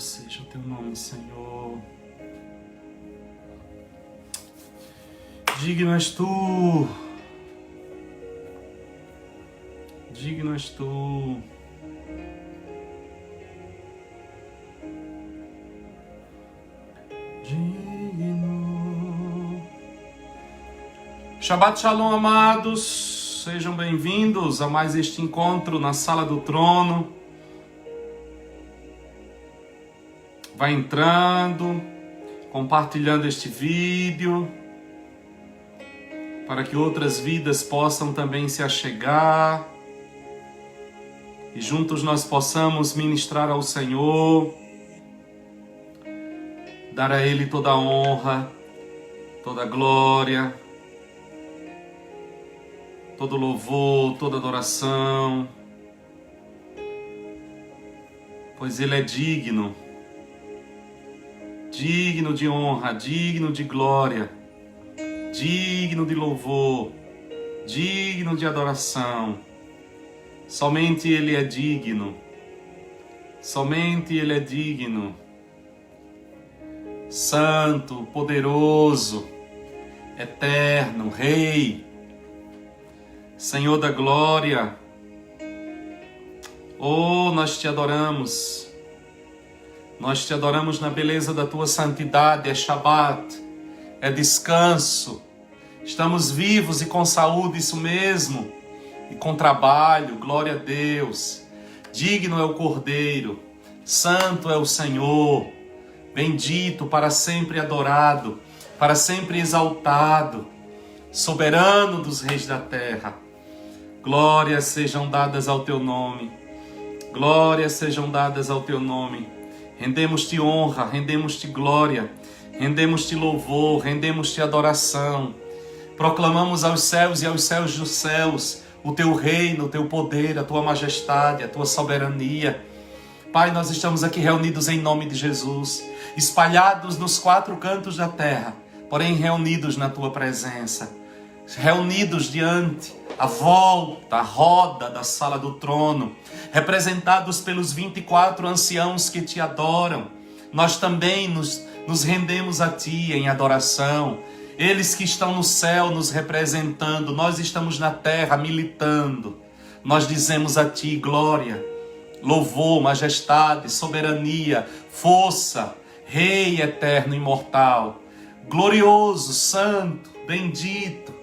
seja o teu nome, Senhor. Digno és tu. Digno és tu. Digno. Shabbat Shalom, amados. Sejam bem-vindos a mais este encontro na Sala do Trono. Vai entrando, compartilhando este vídeo, para que outras vidas possam também se achegar e juntos nós possamos ministrar ao Senhor, dar a Ele toda a honra, toda a glória, todo louvor, toda adoração, pois Ele é digno. Digno de honra, digno de glória, digno de louvor, digno de adoração. Somente Ele é digno, somente Ele é digno. Santo, poderoso, eterno, Rei, Senhor da glória. Oh, nós te adoramos. Nós te adoramos na beleza da tua santidade. É Shabbat, é descanso. Estamos vivos e com saúde, isso mesmo. E com trabalho, glória a Deus. Digno é o Cordeiro, santo é o Senhor. Bendito, para sempre adorado, para sempre exaltado. Soberano dos reis da terra. Glórias sejam dadas ao teu nome. Glórias sejam dadas ao teu nome. Rendemos-te honra, rendemos-te glória, rendemos-te louvor, rendemos-te adoração. Proclamamos aos céus e aos céus dos céus o teu reino, o teu poder, a tua majestade, a tua soberania. Pai, nós estamos aqui reunidos em nome de Jesus, espalhados nos quatro cantos da terra, porém reunidos na tua presença, reunidos diante a volta, a roda da sala do trono, representados pelos 24 anciãos que te adoram. Nós também nos rendemos a ti em adoração. Eles que estão no céu nos representando, nós estamos na terra militando. Nós dizemos a ti glória, louvor, majestade, soberania, força, Rei eterno, imortal, glorioso, santo, bendito.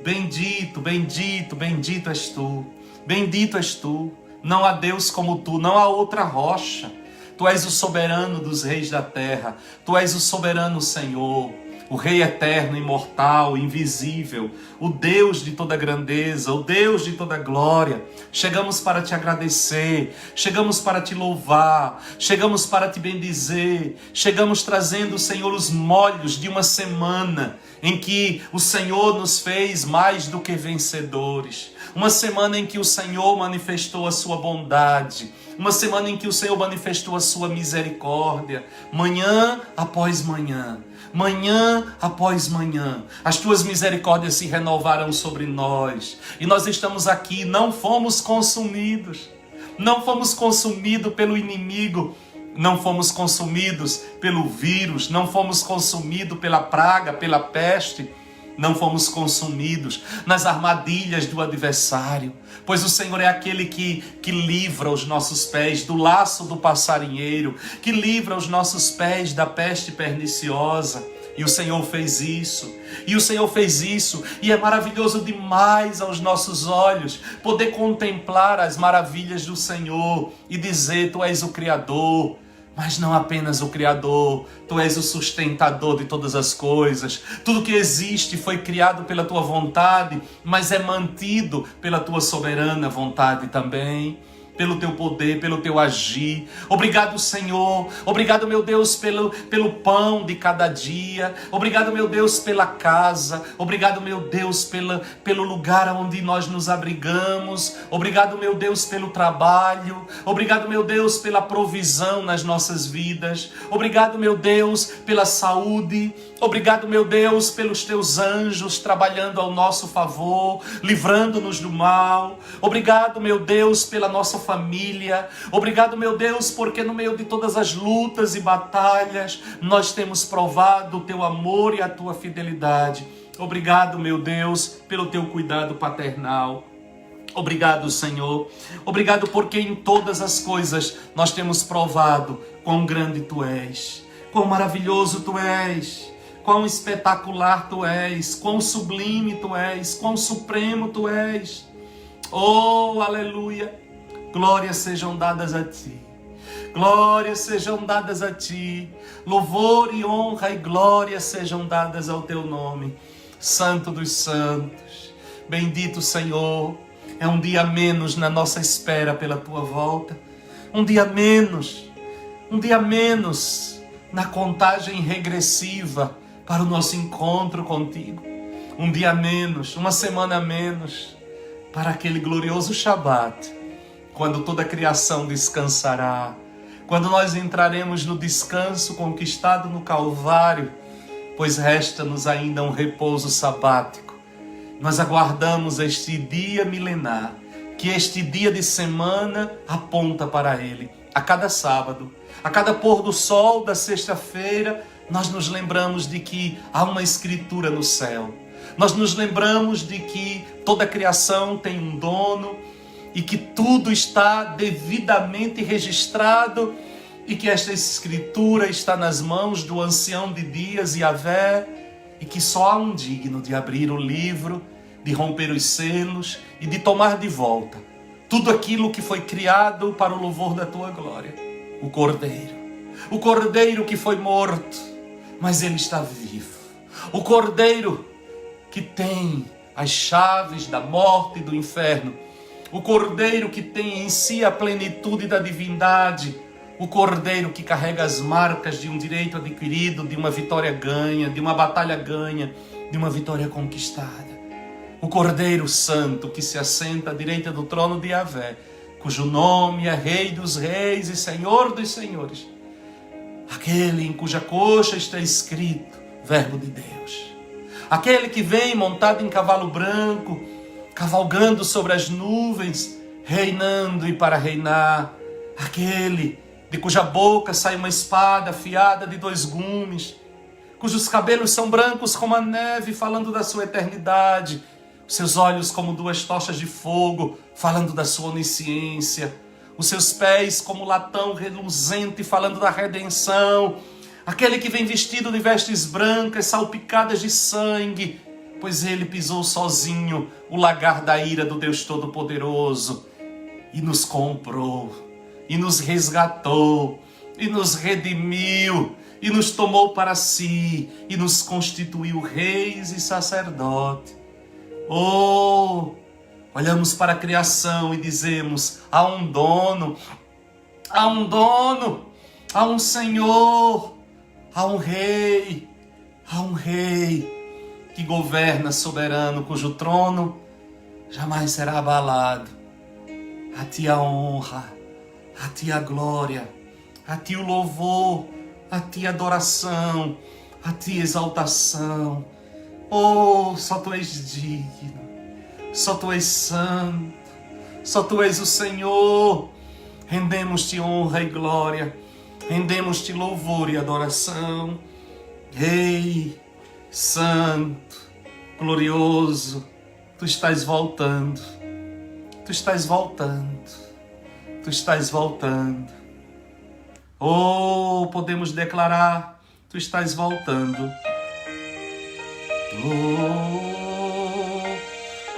Bendito, bendito, bendito és tu. Bendito és tu. Não há Deus como tu, não há outra rocha. Tu és o soberano dos reis da terra. Tu és o soberano Senhor, o Rei eterno, imortal, invisível, o Deus de toda grandeza, o Deus de toda glória. Chegamos para te agradecer, chegamos para te louvar, chegamos para te bendizer, chegamos trazendo, Senhor, os molhos de uma semana em que o Senhor nos fez mais do que vencedores. Uma semana em que o Senhor manifestou a sua bondade. Uma semana em que o Senhor manifestou a sua misericórdia. Manhã após manhã. Manhã após manhã, as tuas misericórdias se renovaram sobre nós. E nós estamos aqui, não fomos consumidos. Não fomos consumidos pelo inimigo. Não fomos consumidos pelo vírus, não fomos consumidos pela praga, pela peste, não fomos consumidos nas armadilhas do adversário, pois o Senhor é aquele que livra os nossos pés do laço do passarinheiro, que livra os nossos pés da peste perniciosa. E o Senhor fez isso, e é maravilhoso demais aos nossos olhos poder contemplar as maravilhas do Senhor e dizer: tu és o Criador. Mas não apenas o Criador, tu és o sustentador de todas as coisas. Tudo que existe foi criado pela tua vontade, mas é mantido pela tua soberana vontade também. Pelo teu poder, pelo teu agir. Obrigado, Senhor. Obrigado, meu Deus, pelo pão de cada dia. Obrigado, meu Deus, pela casa. Obrigado, meu Deus, pelo lugar onde nós nos abrigamos. Obrigado, meu Deus, pelo trabalho. Obrigado, meu Deus, pela provisão nas nossas vidas. Obrigado, meu Deus, pela saúde. Obrigado, meu Deus, pelos teus anjos trabalhando ao nosso favor, livrando-nos do mal. Obrigado, meu Deus, pela nossa família. Obrigado, meu Deus, porque no meio de todas as lutas e batalhas, nós temos provado o teu amor e a tua fidelidade. Obrigado, meu Deus, pelo teu cuidado paternal. Obrigado, Senhor. Obrigado porque em todas as coisas nós temos provado quão grande Tu és, quão maravilhoso Tu és, quão espetacular Tu és, quão sublime Tu és, quão supremo Tu és. Oh, aleluia! Glórias sejam dadas a Ti. Glórias sejam dadas a Ti. Louvor e honra e glória sejam dadas ao Teu nome. Santo dos santos. Bendito Senhor. É um dia menos na nossa espera pela Tua volta. Um dia menos na contagem regressiva para o nosso encontro contigo. Um dia menos, uma semana menos, para aquele glorioso Shabat, quando toda a criação descansará, quando nós entraremos no descanso conquistado no Calvário, pois resta-nos ainda um repouso sabático. Nós aguardamos este dia milenar, que este dia de semana aponta para ele. A cada sábado, a cada pôr do sol da sexta-feira, nós nos lembramos de que há uma escritura no céu. Nós nos lembramos de que toda a criação tem um dono e que tudo está devidamente registrado e que esta escritura está nas mãos do ancião de dias, Yahvé, e que só há um digno de abrir o livro, de romper os selos e de tomar de volta tudo aquilo que foi criado para o louvor da Tua glória. O Cordeiro que foi morto, mas ele está vivo. O Cordeiro que tem as chaves da morte e do inferno. O Cordeiro que tem em si a plenitude da divindade. O Cordeiro que carrega as marcas de um direito adquirido, de uma vitória ganha, de uma batalha ganha, de uma vitória conquistada. O Cordeiro Santo que se assenta à direita do trono de Yahvé, cujo nome é Rei dos Reis e Senhor dos Senhores. Aquele em cuja coxa está escrito Verbo de Deus. Aquele que vem montado em cavalo branco, cavalgando sobre as nuvens, reinando e para reinar. Aquele de cuja boca sai uma espada afiada de 2 gumes, cujos cabelos são brancos como a neve, falando da sua eternidade, seus olhos como 2 tochas de fogo, falando da sua onisciência, os seus pés como latão reluzente, falando da redenção, aquele que vem vestido de vestes brancas, salpicadas de sangue, pois ele pisou sozinho o lagar da ira do Deus Todo-Poderoso, e nos comprou, e nos resgatou, e nos redimiu, e nos tomou para si, e nos constituiu reis e sacerdotes. Oh, olhamos para a criação e dizemos, há um dono, há um Senhor, há um rei que governa soberano, cujo trono jamais será abalado. A Ti a honra, a Ti a glória, a Ti o louvor, a Ti a adoração, a Ti a exaltação. Oh, só Tu és digno, só Tu és santo, só Tu és o Senhor. Rendemos-Te honra e glória, rendemos-Te louvor e adoração. Rei, santo, glorioso, Tu estás voltando, Tu estás voltando, Tu estás voltando. Oh, podemos declarar, Tu estás voltando. Oh,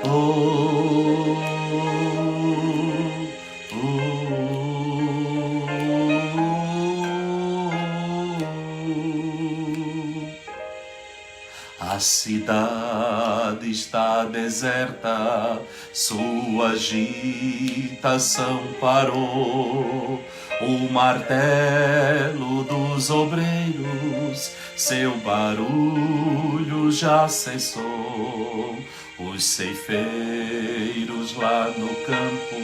oh, A cidade está deserta, sua agitação parou. O martelo dos obreiros, seu barulho já cessou. Os ceifeiros lá no campo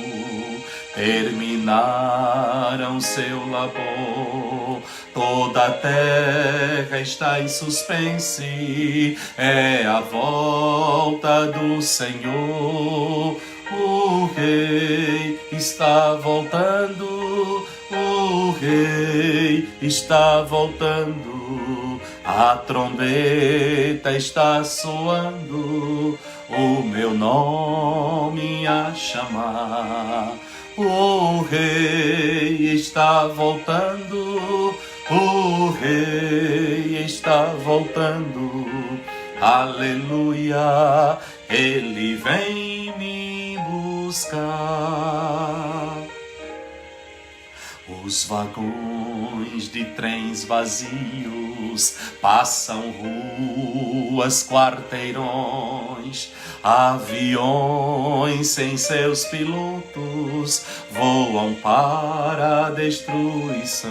terminaram seu labor. Toda a terra está em suspense, é a volta do Senhor. o Rei está voltando, o Rei está voltando, a trombeta está soando, o meu nome a chamar. O Rei está voltando, o Rei está voltando, aleluia, Ele vem me buscar. Os vagões de trens vazios passam ruas, quarteirões, aviões sem seus pilotos voam para a destruição.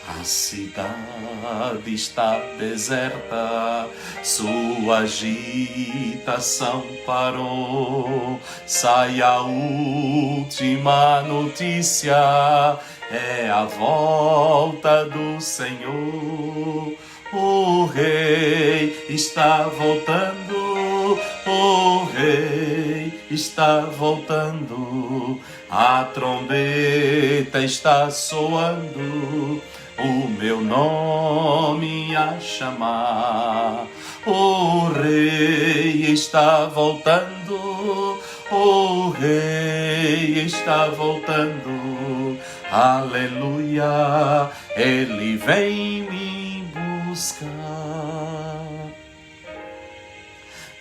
A cidade está deserta, sua agitação parou. Sai a última notícia, é a volta do Senhor. O Rei está voltando, o Rei está voltando, a trombeta está soando, o meu nome a chamar. O Rei está voltando, o Rei está voltando, aleluia, Ele vem me buscar.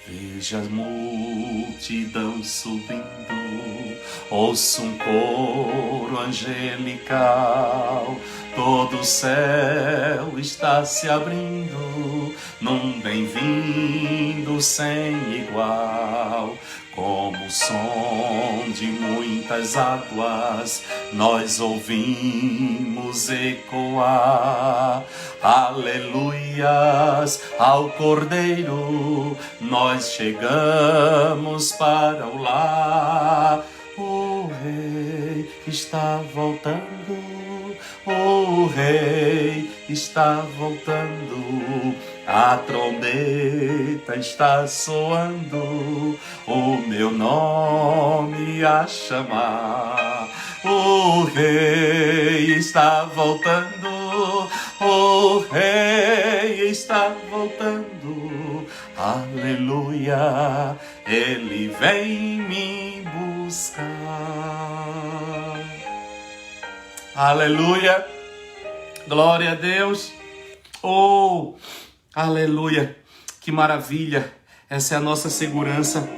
Veja a multidão subindo, ouço um coro angelical, todo o céu está se abrindo num bem-vindo sem igual. Como o som de muitas águas, nós ouvimos ecoar. Aleluias ao Cordeiro, nós chegamos para o lar. O Rei está voltando, o Rei está voltando, a trombeta está soando, o meu nome a chamar. O Rei está voltando, o Rei está voltando, aleluia, Ele vem me buscar. Aleluia, glória a Deus. Oh, aleluia, que maravilha. Essa é a nossa segurança,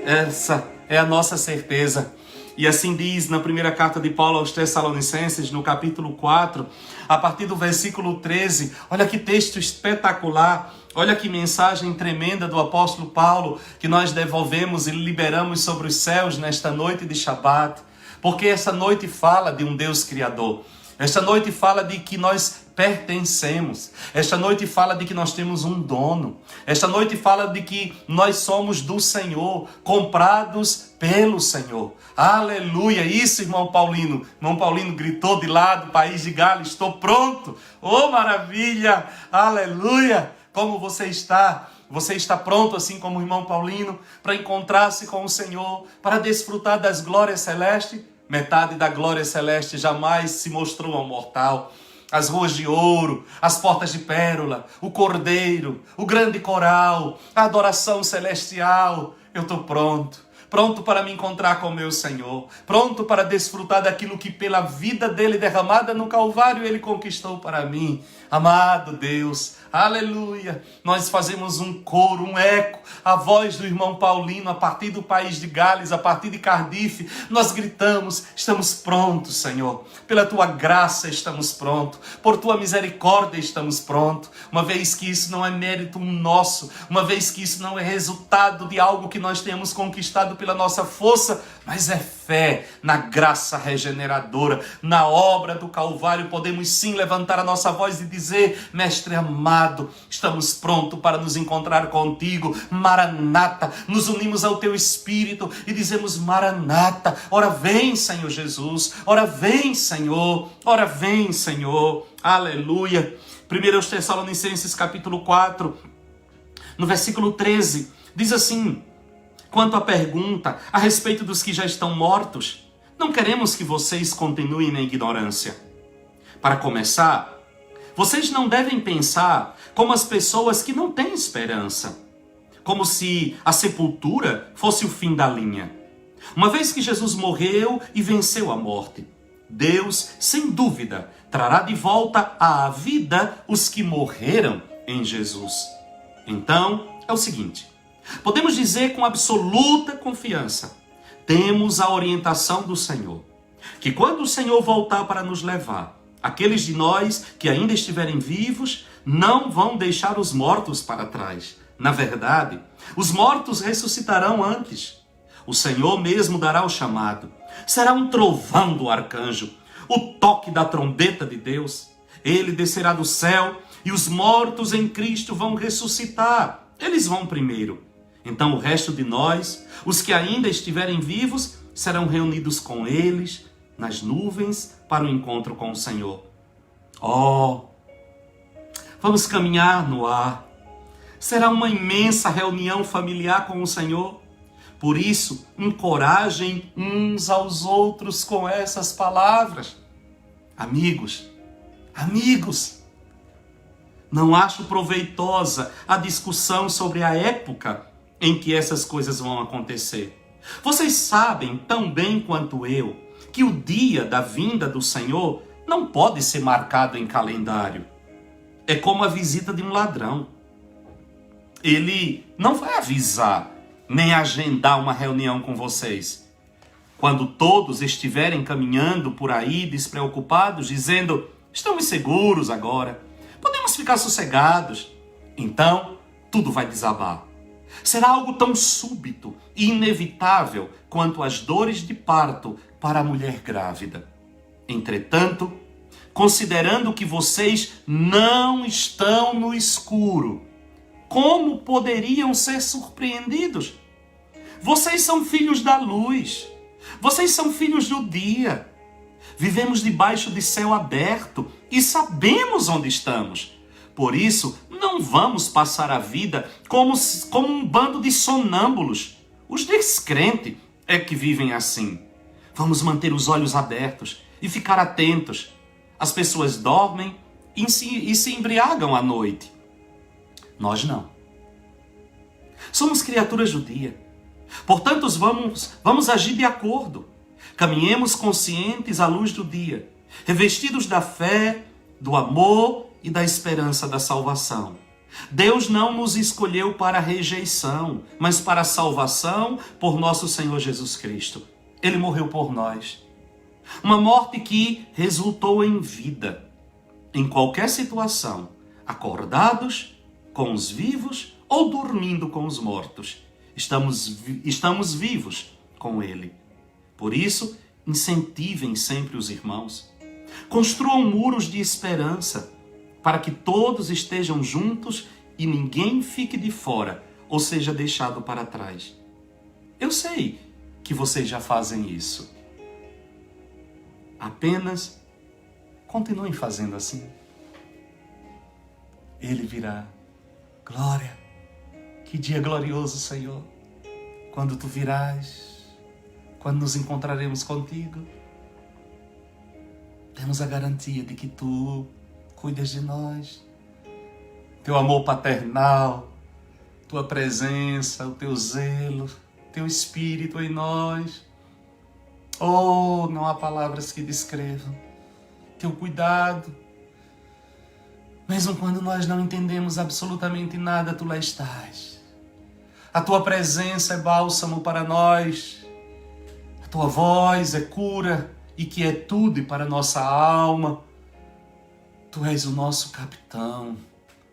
essa é a nossa certeza. E assim diz na primeira carta de Paulo aos Tessalonicenses, no capítulo 4, a partir do versículo 13. Olha que texto espetacular, olha que mensagem tremenda do apóstolo Paulo, que nós devolvemos e liberamos sobre os céus nesta noite de Shabat. Porque essa noite fala de um Deus Criador. Esta noite fala de que nós pertencemos. Esta noite fala de que nós temos um dono. Esta noite fala de que nós somos do Senhor, comprados pelo Senhor. Aleluia! Isso, irmão Paulino. Irmão Paulino gritou de lá do país de Gales: estou pronto. Oh, maravilha! Aleluia! Como você está? Você está pronto, assim como o irmão Paulino, para encontrar-se com o Senhor, para desfrutar das glórias celestes? Metade da glória celeste jamais se mostrou ao mortal. As ruas de ouro, as portas de pérola, o cordeiro, o grande coral, a adoração celestial. Eu estou pronto. Pronto para me encontrar com o meu Senhor. Pronto para desfrutar daquilo que pela vida dele derramada no Calvário ele conquistou para mim. Amado Deus, aleluia. Nós fazemos um coro, um eco, a voz do irmão Paulino a partir do país de Gales, a partir de Cardiff. Nós gritamos: estamos prontos, Senhor. Pela tua graça estamos prontos. Por tua misericórdia estamos prontos. Uma vez que isso não é mérito nosso, uma vez que isso não é resultado de algo que nós tenhamos conquistado pela nossa força, mas é fé na graça regeneradora, na obra do Calvário. Podemos sim levantar a nossa voz e dizer: Mestre amado, estamos prontos para nos encontrar contigo. Maranata, nos unimos ao teu Espírito e dizemos: Maranata, ora vem, Senhor Jesus, ora vem, Senhor, ora vem, Senhor. Aleluia. 1 Tessalonicenses capítulo 4, no versículo 13, diz assim: Quanto à pergunta a respeito dos que já estão mortos, não queremos que vocês continuem na ignorância. Para começar, vocês não devem pensar como as pessoas que não têm esperança, como se a sepultura fosse o fim da linha. Uma vez que Jesus morreu e venceu a morte, Deus, sem dúvida, trará de volta à vida os que morreram em Jesus. Então, é o seguinte, podemos dizer com absoluta confiança, temos a orientação do Senhor, que quando o Senhor voltar para nos levar, aqueles de nós que ainda estiverem vivos não vão deixar os mortos para trás. Na verdade, os mortos ressuscitarão antes. O Senhor mesmo dará o chamado. Será um trovão do arcanjo, o toque da trombeta de Deus. Ele descerá do céu e os mortos em Cristo vão ressuscitar. Eles vão primeiro. Então o resto de nós, os que ainda estiverem vivos, serão reunidos com eles nas nuvens para o encontro com o Senhor. Vamos caminhar no ar. Será uma imensa reunião familiar com o Senhor. Por isso, encorajem uns aos outros com essas palavras. Amigos, não acho proveitosa a discussão sobre a época em que essas coisas vão acontecer. Vocês sabem tão bem quanto eu que o dia da vinda do Senhor não pode ser marcado em calendário. É como a visita de um ladrão. Ele não vai avisar nem agendar uma reunião com vocês. Quando todos estiverem caminhando por aí despreocupados, dizendo, estamos seguros agora, podemos ficar sossegados, então tudo vai desabar. Será algo tão súbito e inevitável quanto as dores de parto para a mulher grávida. Entretanto, considerando que vocês não estão no escuro, como poderiam ser surpreendidos? Vocês são filhos da luz. Vocês são filhos do dia. Vivemos debaixo de céu aberto e sabemos onde estamos. Por isso, não vamos passar a vida como um bando de sonâmbulos. Os descrentes é que vivem assim. Vamos manter os olhos abertos e ficar atentos. As pessoas dormem e se embriagam à noite. Nós não. Somos criaturas do dia. Portanto, vamos agir de acordo. Caminhemos conscientes à luz do dia, revestidos da fé, do amor e da esperança da salvação. Deus não nos escolheu para a rejeição, mas para a salvação por nosso Senhor Jesus Cristo. Ele morreu por nós. Uma morte que resultou em vida. Em qualquer situação, acordados com os vivos ou dormindo com os mortos, estamos vivos com Ele. Por isso, incentivem sempre os irmãos. Construam muros de esperança para que todos estejam juntos e ninguém fique de fora ou seja deixado para trás. Eu sei que vocês já fazem isso. Apenas continuem fazendo assim. Ele virá. Glória! Que dia glorioso, Senhor! Quando Tu virás, quando nos encontraremos contigo, temos a garantia de que Tu cuidas de nós. Teu amor paternal, Tua presença, o Teu zelo, Teu Espírito em nós. Oh, não há palavras que descrevam Teu cuidado. Mesmo quando nós não entendemos absolutamente nada, Tu lá estás. A Tua presença é bálsamo para nós. A Tua voz é cura e quietude para nossa alma. Tu és o nosso capitão,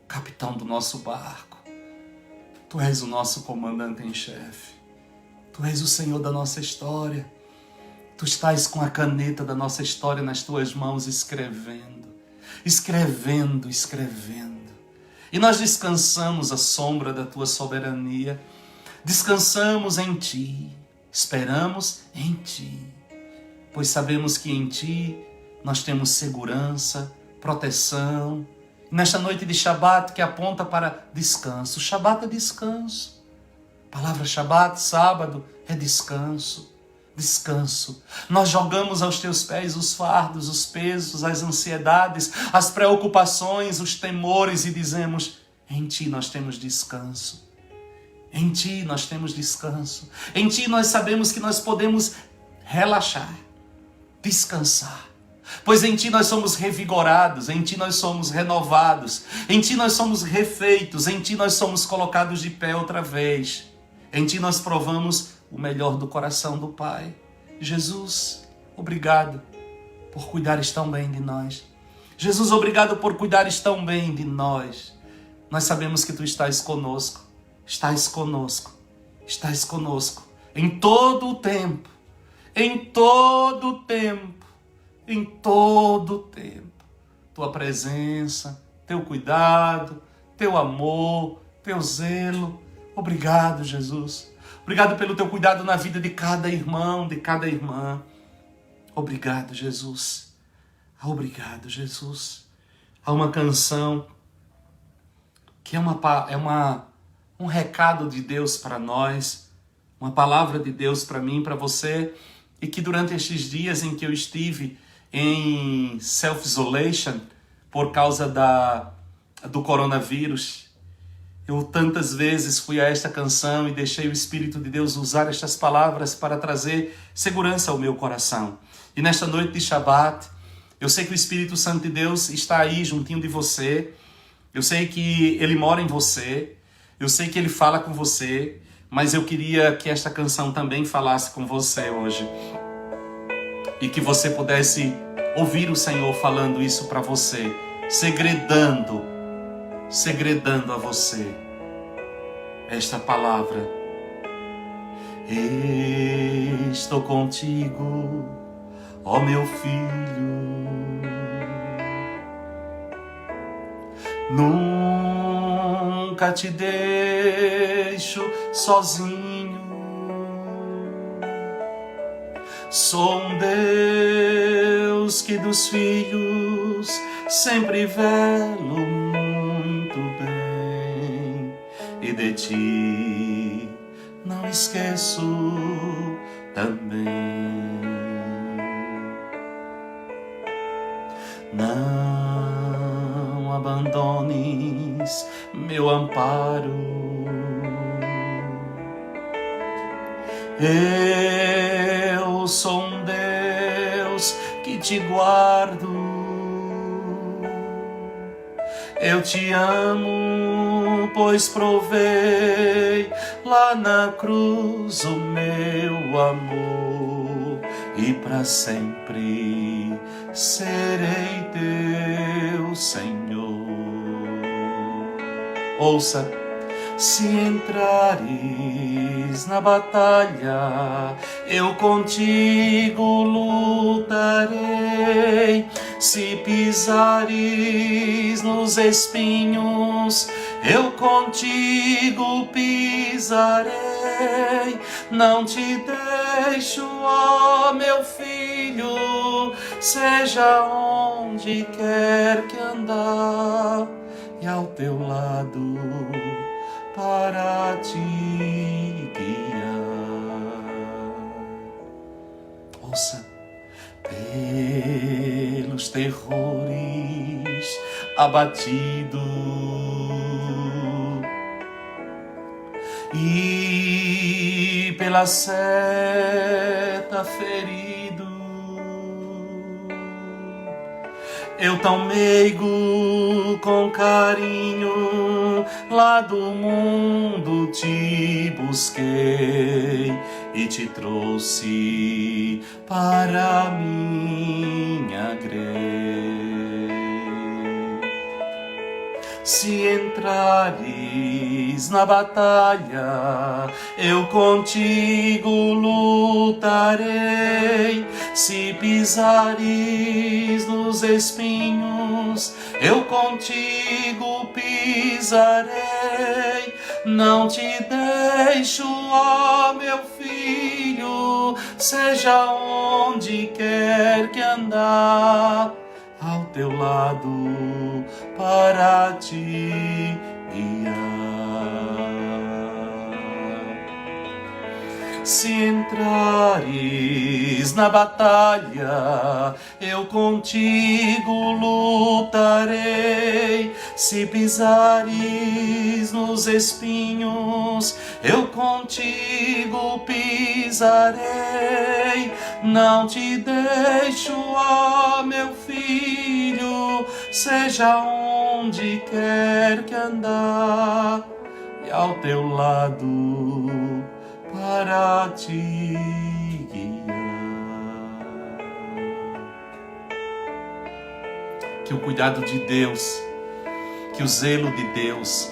capitão do nosso barco. Tu és o nosso comandante em chefe. Tu és o Senhor da nossa história. Tu estás com a caneta da nossa história nas Tuas mãos escrevendo. E nós descansamos à sombra da Tua soberania. Descansamos em Ti. Esperamos em Ti. Pois sabemos que em Ti nós temos segurança, proteção. Nesta noite de Shabat que aponta para descanso. Shabat é descanso. A palavra Shabat, sábado, é descanso. Descanso. Nós jogamos aos teus pés os fardos, os pesos, as ansiedades, as preocupações, os temores e dizemos: em ti nós temos descanso. Em ti nós temos descanso. Em ti nós sabemos que nós podemos relaxar, descansar. Pois em ti nós somos revigorados, em ti nós somos renovados, em ti nós somos refeitos, em ti nós somos colocados de pé outra vez. Em ti nós provamos o melhor do coração do Pai. Jesus, obrigado por cuidares tão bem de nós. Jesus, obrigado por cuidares tão bem de nós. Nós sabemos que tu estás conosco, estás conosco, estás conosco em todo o tempo, em todo o tempo, em todo o tempo. Tua presença, teu cuidado, teu amor, teu zelo. Obrigado, Jesus. Obrigado pelo teu cuidado na vida de cada irmão, de cada irmã. Obrigado, Jesus. Obrigado, Jesus. Há uma canção que é um recado de Deus para nós, uma palavra de Deus para mim, para você, e que durante estes dias em que eu estive em self-isolation por causa do coronavírus, eu tantas vezes fui a esta canção e deixei o Espírito de Deus usar estas palavras para trazer segurança ao meu coração. E nesta noite de Shabat, eu sei que o Espírito Santo de Deus está aí juntinho de você. Eu sei que Ele mora em você. Eu sei que Ele fala com você. Mas eu queria que esta canção também falasse com você hoje. E que você pudesse ouvir o Senhor falando isso para você. Segredando a você esta palavra. Estou contigo, ó meu filho, nunca te deixo sozinho. Sou um Deus que dos filhos sempre velo muito bem, e de ti não esqueço também. Não abandones meu amparo, eu sou um Deus que te guardo. Eu te amo, pois provei lá na cruz o meu amor, e para sempre serei teu Senhor. Ouça: se entrares na batalha, eu contigo lutarei. Se pisares nos espinhos, eu contigo pisarei. Não te deixo, ó meu filho, seja onde quer que andar, e ao teu lado para te guiar. Ouça: pelos terrores abatido e pela seta ferido, eu tão meigo com carinho lá do mundo te busquei e te trouxe para minha grei. Se entrares na batalha, eu contigo lutarei. Se pisares nos espinhos, eu contigo pisarei. Não te deixo, ó meu filho, seja onde quer que andar, ao teu lado para te guiar. Se entrares na batalha, eu contigo lutarei. Se pisares nos espinhos, eu contigo pisarei. Não te deixo, ó meu filho, seja onde quer que andar, e ao teu lado para te guiar. Que o cuidado de Deus, que o zelo de Deus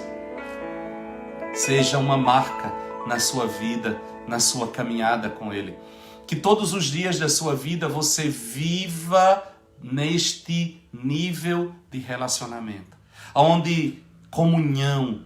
seja uma marca na sua vida, na sua caminhada com Ele. Que todos os dias da sua vida você viva neste nível de relacionamento, onde comunhão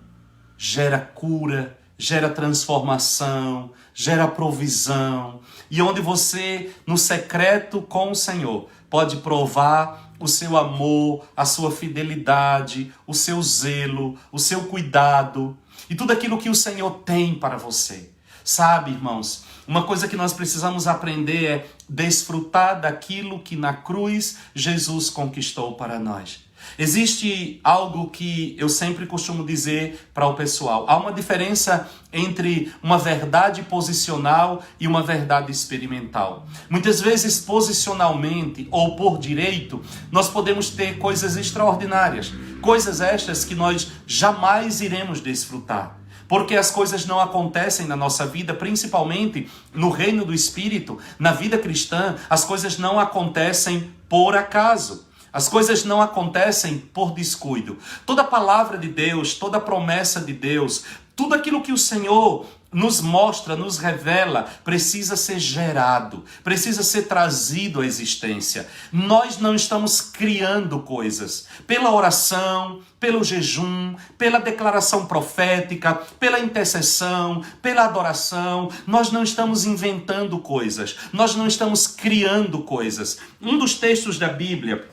gera cura, gera transformação, gera provisão, e onde você, no secreto com o Senhor, pode provar o seu amor, a sua fidelidade, o seu zelo, o seu cuidado e tudo aquilo que o Senhor tem para você. Sabe, irmãos, uma coisa que nós precisamos aprender é desfrutar daquilo que na cruz Jesus conquistou para nós. Existe algo que eu sempre costumo dizer para o pessoal. Há uma diferença entre uma verdade posicional e uma verdade experimental. Muitas vezes, posicionalmente ou por direito, nós podemos ter coisas extraordinárias. Coisas estas que nós jamais iremos desfrutar. Porque as coisas não acontecem na nossa vida, principalmente no reino do Espírito, na vida cristã, as coisas não acontecem por acaso. As coisas não acontecem por descuido. Toda palavra de Deus, toda promessa de Deus, tudo aquilo que o Senhor nos mostra, nos revela, precisa ser gerado, precisa ser trazido à existência. Nós não estamos criando coisas. Pela oração, pelo jejum, pela declaração profética, pela intercessão, pela adoração, nós não estamos inventando coisas, nós não estamos criando coisas. Um dos textos da Bíblia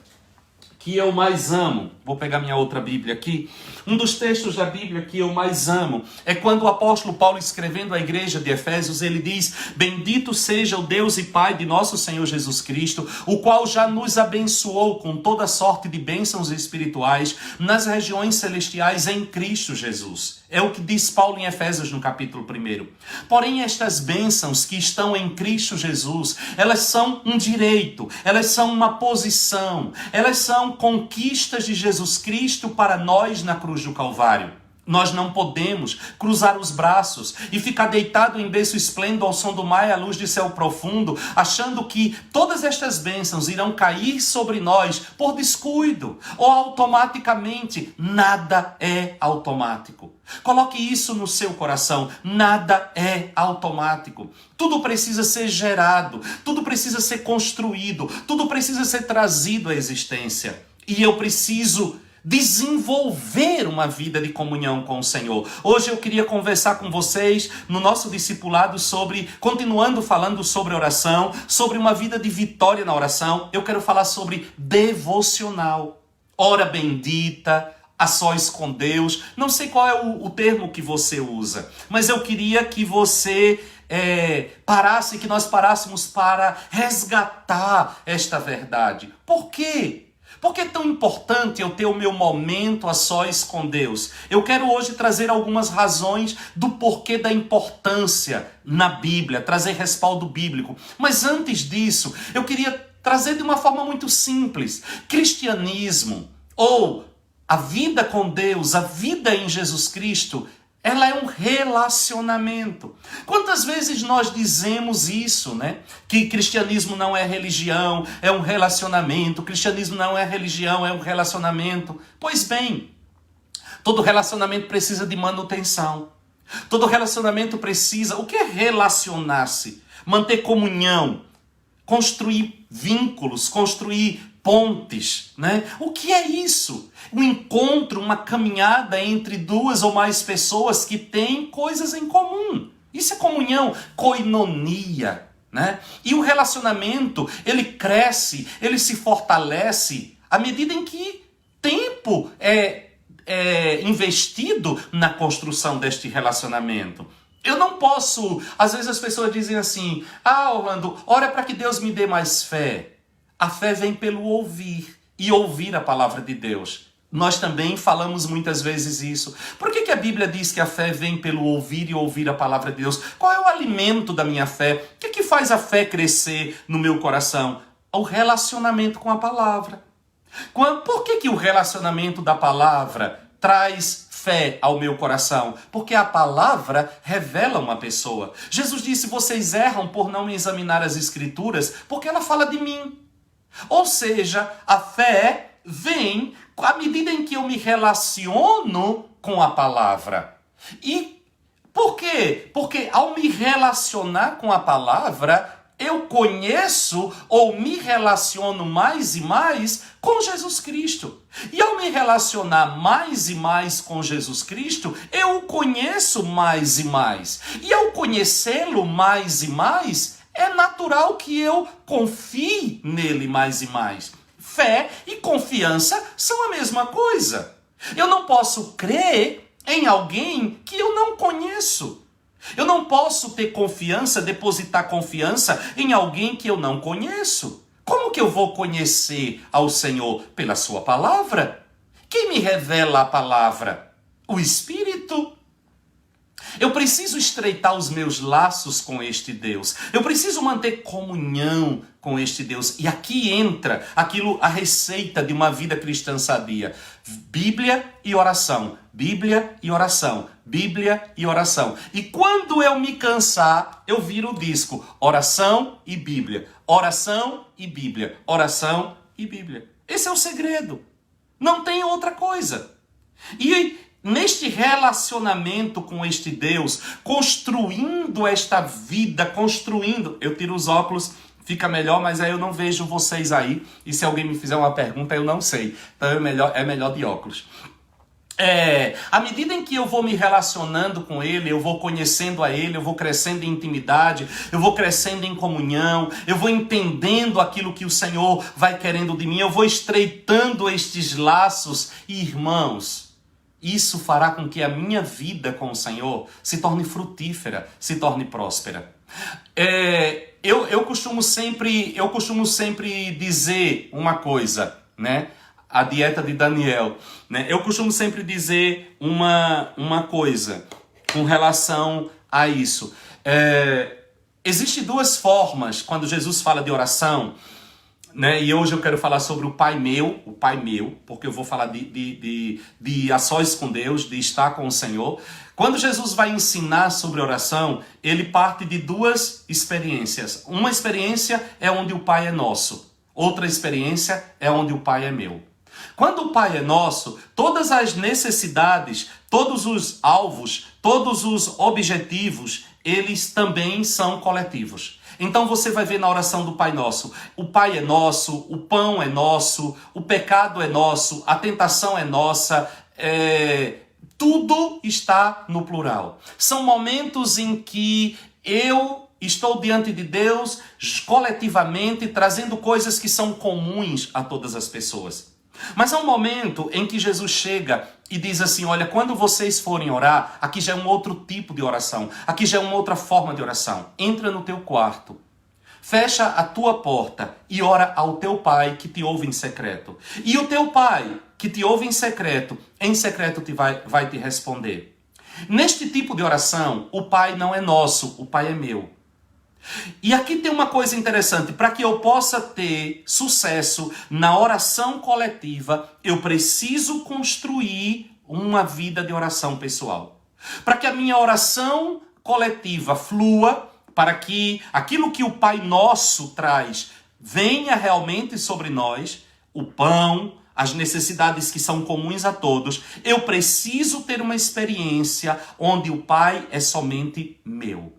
que eu mais amo, vou pegar minha outra Bíblia aqui, um dos textos da Bíblia que eu mais amo é quando o apóstolo Paulo, escrevendo à igreja de Efésios, ele diz: bendito seja o Deus e Pai de nosso Senhor Jesus Cristo, o qual já nos abençoou com toda sorte de bênçãos espirituais nas regiões celestiais em Cristo Jesus. É o que diz Paulo em Efésios no capítulo 1. Porém, estas bênçãos que estão em Cristo Jesus, elas são um direito, elas são uma posição, elas são conquistas de Jesus Cristo para nós na cruz do Calvário. Nós não podemos cruzar os braços e ficar deitado em berço esplêndido ao som do mar e à luz de céu profundo, achando que todas estas bênçãos irão cair sobre nós por descuido ou automaticamente. Nada é automático. Coloque isso no seu coração. Nada é automático. Tudo precisa ser gerado, tudo precisa ser construído, tudo precisa ser trazido à existência. E eu preciso desenvolver uma vida de comunhão com o Senhor. Hoje eu queria conversar com vocês no nosso discipulado continuando falando sobre oração, sobre uma vida de vitória na oração. Eu quero falar sobre devocional, hora bendita, a sós com Deus. Não sei qual é o termo que você usa, mas eu queria que você que nós parássemos para resgatar esta verdade. Por quê? Por que é tão importante eu ter o meu momento a sós com Deus? Eu quero hoje trazer algumas razões do porquê da importância na Bíblia, trazer respaldo bíblico. Mas antes disso, eu queria trazer de uma forma muito simples. Cristianismo, ou a vida com Deus, a vida em Jesus Cristo, ela é um relacionamento. Quantas vezes nós dizemos isso, né? Que cristianismo não é religião, é um relacionamento. Cristianismo não é religião, é um relacionamento. Pois bem, todo relacionamento precisa de manutenção. Todo relacionamento precisa... O que é relacionar-se? Manter comunhão, construir vínculos, construir pontes, né? O que é isso? Um encontro, uma caminhada entre duas ou mais pessoas que têm coisas em comum. Isso é comunhão, koinonia, né? E o relacionamento, ele cresce, ele se fortalece à medida em que tempo é investido na construção deste relacionamento. Eu não posso, às vezes as pessoas dizem assim, Orlando, ora para que Deus me dê mais fé. A fé vem pelo ouvir, e ouvir a palavra de Deus. Nós também falamos muitas vezes isso. Por que a Bíblia diz que a fé vem pelo ouvir e ouvir a palavra de Deus? Qual é o alimento da minha fé? O que faz a fé crescer no meu coração? O relacionamento com a palavra. Por que o relacionamento da palavra traz fé ao meu coração? Porque a palavra revela uma pessoa. Jesus disse, vocês erram por não examinar as escrituras, porque ela fala de mim. Ou seja, a fé vem à medida em que eu me relaciono com a palavra. E por quê? Porque ao me relacionar com a palavra, eu conheço ou me relaciono mais e mais com Jesus Cristo. E ao me relacionar mais e mais com Jesus Cristo, eu o conheço mais e mais. E ao conhecê-lo mais e mais, é natural que eu confie nele mais e mais. Fé e confiança são a mesma coisa. Eu não posso crer em alguém que eu não conheço. Eu não posso ter confiança, depositar confiança em alguém que eu não conheço. Como que eu vou conhecer ao Senhor? Pela sua palavra. Quem me revela a palavra? O Espírito. Eu preciso estreitar os meus laços com este Deus. Eu preciso manter comunhão com este Deus. E aqui entra a receita de uma vida cristã sadia. Bíblia e oração. Bíblia e oração. Bíblia e oração. E quando eu me cansar, eu viro o disco. Oração e Bíblia. Oração e Bíblia. Oração e Bíblia. Esse é o segredo. Não tem outra coisa. E neste relacionamento com este Deus, construindo esta vida, eu tiro os óculos, fica melhor, mas aí eu não vejo vocês aí, e se alguém me fizer uma pergunta, eu não sei. Então é melhor de óculos. À medida em que eu vou me relacionando com Ele, eu vou conhecendo a Ele, eu vou crescendo em intimidade, eu vou crescendo em comunhão, eu vou entendendo aquilo que o Senhor vai querendo de mim, eu vou estreitando estes laços, e irmãos, isso fará com que a minha vida com o Senhor se torne frutífera, se torne próspera. Eu costumo sempre dizer uma coisa, né? A dieta de Daniel, né? Eu costumo sempre dizer uma coisa com relação a isso. Existem duas formas quando Jesus fala de oração, né? E hoje eu quero falar sobre o Pai meu, porque eu vou falar de a sós com Deus, de estar com o Senhor. Quando Jesus vai ensinar sobre oração, ele parte de duas experiências. Uma experiência é onde o Pai é nosso, outra experiência é onde o Pai é meu. Quando o Pai é nosso, todas as necessidades, todos os alvos, todos os objetivos, eles também são coletivos. Então você vai ver na oração do Pai Nosso, o Pai é nosso, o pão é nosso, o pecado é nosso, a tentação é nossa, tudo está no plural. São momentos em que eu estou diante de Deus coletivamente, trazendo coisas que são comuns a todas as pessoas. Mas há um momento em que Jesus chega e diz assim, olha, quando vocês forem orar, aqui já é um outro tipo de oração, aqui já é uma outra forma de oração. Entra no teu quarto, fecha a tua porta e ora ao teu Pai que te ouve em secreto. E o teu Pai que te ouve em secreto vai te responder. Neste tipo de oração, o Pai não é nosso, o Pai é meu. E aqui tem uma coisa interessante, para que eu possa ter sucesso na oração coletiva, eu preciso construir uma vida de oração pessoal. Para que a minha oração coletiva flua, para que aquilo que o Pai Nosso traz venha realmente sobre nós, o pão, as necessidades que são comuns a todos, eu preciso ter uma experiência onde o Pai é somente meu.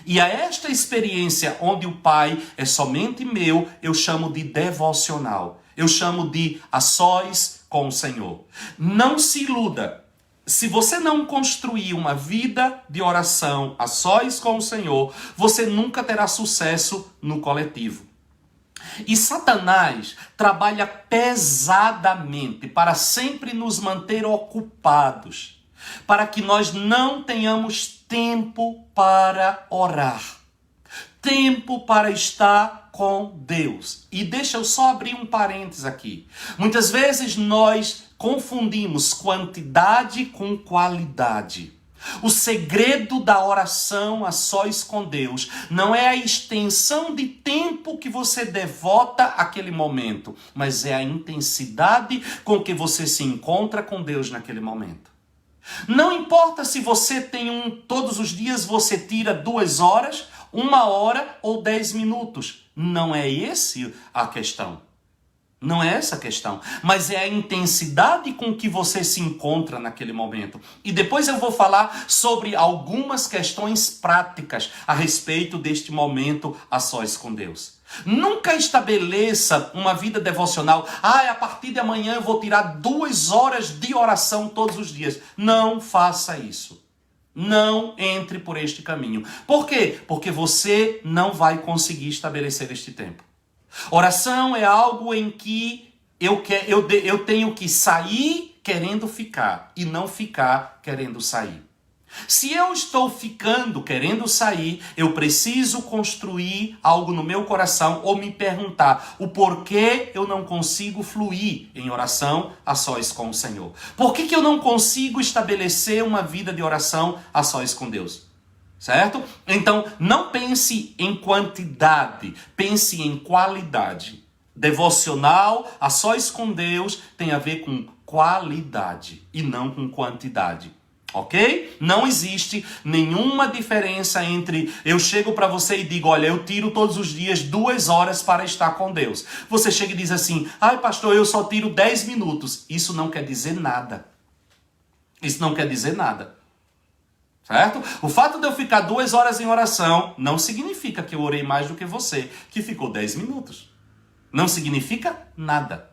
E a esta experiência onde o Pai é somente meu, eu chamo de devocional. Eu chamo de a sós com o Senhor. Não se iluda. Se você não construir uma vida de oração a sós com o Senhor, você nunca terá sucesso no coletivo. E Satanás trabalha pesadamente para sempre nos manter ocupados. para que nós não tenhamos tempo para orar, tempo para estar com Deus. E deixa eu só abrir um parênteses aqui. Muitas vezes nós confundimos quantidade com qualidade. O segredo da oração a sós com Deus não é a extensão de tempo que você devota àquele momento, mas é a intensidade com que você se encontra com Deus naquele momento. Não importa se você tem todos os dias você tira 2 horas, 1 hora ou 10 minutos. Não é esse a questão. Não é essa a questão, mas é a intensidade com que você se encontra naquele momento. E depois eu vou falar sobre algumas questões práticas a respeito deste momento a sós com Deus. Nunca estabeleça uma vida devocional. A partir de amanhã eu vou tirar 2 horas de oração todos os dias. Não faça isso. Não entre por este caminho. Por quê? Porque você não vai conseguir estabelecer este tempo. Oração é algo em que eu tenho que sair querendo ficar e não ficar querendo sair. Se eu estou ficando querendo sair, eu preciso construir algo no meu coração ou me perguntar o porquê eu não consigo fluir em oração a sós com o Senhor. Por que eu não consigo estabelecer uma vida de oração a sós com Deus? Certo? Então, não pense em quantidade, pense em qualidade. Devocional, a sós com Deus, tem a ver com qualidade e não com quantidade. Ok? Não existe nenhuma diferença entre eu chego para você e digo, olha, eu tiro todos os dias 2 horas para estar com Deus. Você chega e diz assim, pastor, eu só tiro 10 minutos. Isso não quer dizer nada. Isso não quer dizer nada. Certo? O fato de eu ficar 2 horas em oração não significa que eu orei mais do que você, que ficou 10 minutos. Não significa nada.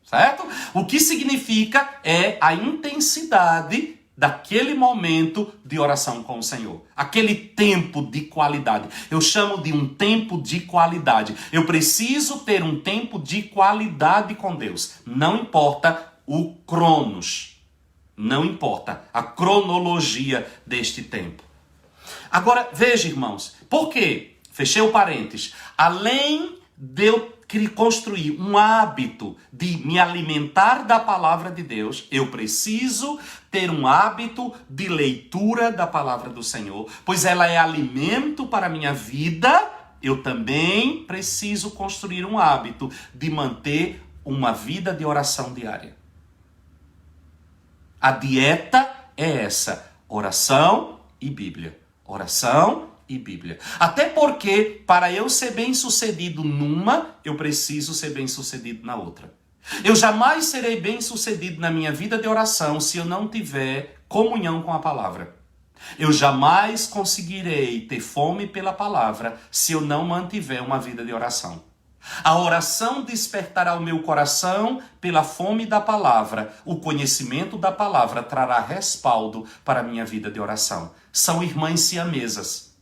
Certo? O que significa é a intensidade daquele momento de oração com o Senhor. Aquele tempo de qualidade. Eu chamo de um tempo de qualidade. Eu preciso ter um tempo de qualidade com Deus. Não importa o cronos. Não importa a cronologia deste tempo. Agora, veja, irmãos, por quê? Fechei o parênteses. Além de eu construir um hábito de me alimentar da palavra de Deus, eu preciso ter um hábito de leitura da palavra do Senhor, pois ela é alimento para a minha vida. Eu também preciso construir um hábito de manter uma vida de oração diária. A dieta é essa, oração e Bíblia. Oração e Bíblia. Até porque, para eu ser bem-sucedido numa, eu preciso ser bem-sucedido na outra. Eu jamais serei bem-sucedido na minha vida de oração se eu não tiver comunhão com a palavra. Eu jamais conseguirei ter fome pela palavra se eu não mantiver uma vida de oração. A oração despertará o meu coração pela fome da palavra. O conhecimento da palavra trará respaldo para a minha vida de oração. São irmãs siamesas.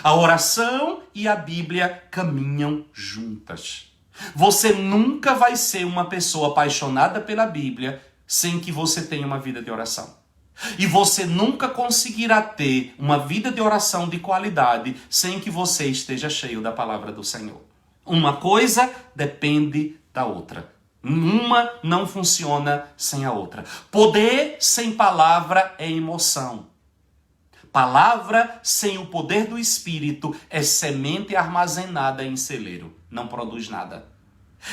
A oração e a Bíblia caminham juntas. Você nunca vai ser uma pessoa apaixonada pela Bíblia sem que você tenha uma vida de oração. E você nunca conseguirá ter uma vida de oração de qualidade sem que você esteja cheio da palavra do Senhor. Uma coisa depende da outra. Uma não funciona sem a outra. Poder sem palavra é emoção. Palavra sem o poder do Espírito é semente armazenada em celeiro. Não produz nada.